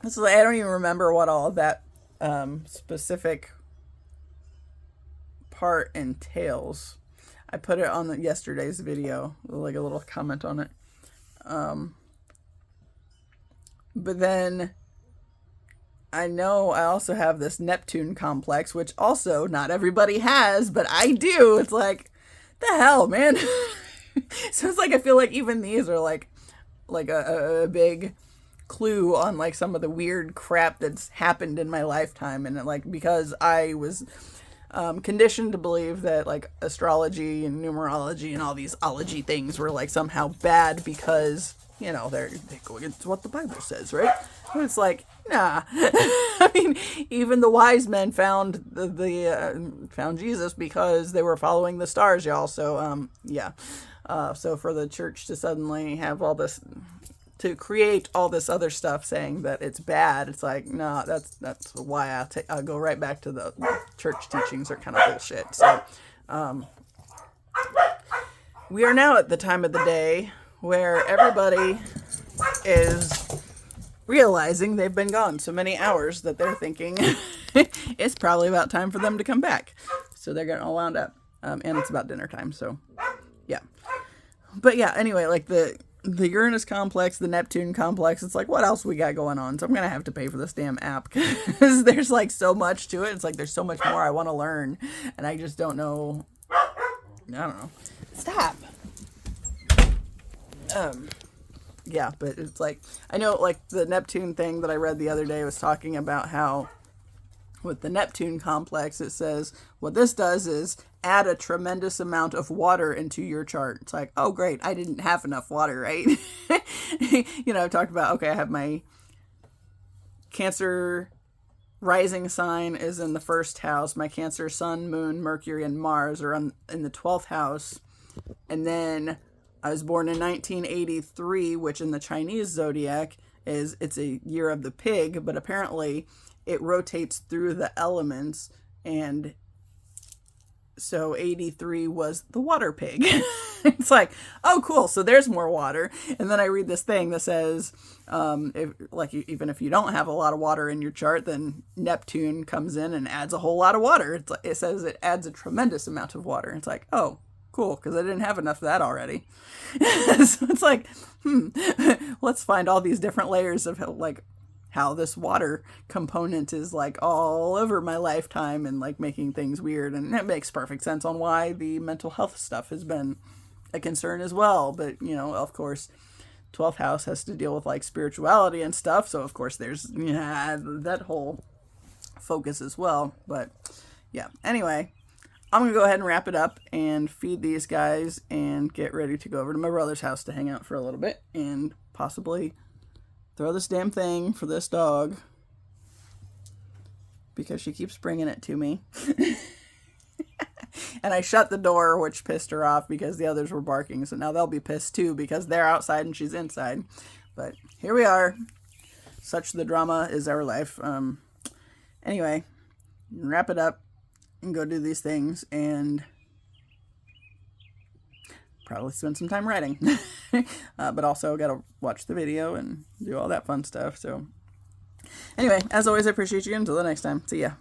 so I don't even remember what all of that specific part entails. I put it on yesterday's video, like a little comment on it. But then I know I also have this Neptune complex, which also not everybody has, but I do. It's like, the hell, man. So it's like I feel like even these are like a big clue on like some of the weird crap that's happened in my lifetime, and like because I was conditioned to believe that like astrology and numerology and all these ology things were like somehow bad because they go against what the Bible says, right? And it's like, nah. I mean, even the wise men found found Jesus because they were following the stars, y'all. So yeah. So for the church to suddenly have all this, to create all this other stuff saying that it's bad, it's like, no, that's why I'll go right back to the church teachings are kind of bullshit. So we are now at the time of the day where everybody is realizing they've been gone so many hours that they're thinking it's probably about time for them to come back. So they're getting all wound up. And it's about dinner time, so yeah. But yeah, anyway, like the Uranus complex, the Neptune complex, it's like, what else we got going on? So I'm going to have to pay for this damn app because there's like so much to it. It's like there's so much more I want to learn, and I just don't know. I don't know. Stop. Yeah, but it's like, I know like the Neptune thing that I read the other day was talking about how with the Neptune complex, it says what this does is add a tremendous amount of water into your chart. It's like, oh great, I didn't have enough water, right? I talked about, okay, I have my Cancer rising sign is in the first house. My Cancer sun, moon, Mercury, and Mars are in the 12th house. And then I was born in 1983, which in the Chinese zodiac it's a year of the pig, but apparently it rotates through the elements, and so 83 was the water pig. It's like, oh, cool. So there's more water. And then I read this thing that says, even if you don't have a lot of water in your chart, then Neptune comes in and adds a whole lot of water. It says it adds a tremendous amount of water. It's like, oh, cool, because I didn't have enough of that already. So it's like, let's find all these different layers of like how this water component is like all over my lifetime and like making things weird. And it makes perfect sense on why the mental health stuff has been a concern as well. But, you know, of course, 12th house has to deal with like spirituality and stuff. So, of course, there's that whole focus as well. But yeah, anyway, I'm going to go ahead and wrap it up and feed these guys and get ready to go over to my brother's house to hang out for a little bit and possibly throw this damn thing for this dog because she keeps bringing it to me. And I shut the door, which pissed her off because the others were barking. So now they'll be pissed too because they're outside and she's inside. But here we are. Such the drama is our life. Anyway, wrap it up and go do these things and probably spend some time writing. But also got to watch the video and do all that fun stuff. So anyway, as always, I appreciate you. Until the next time. See ya.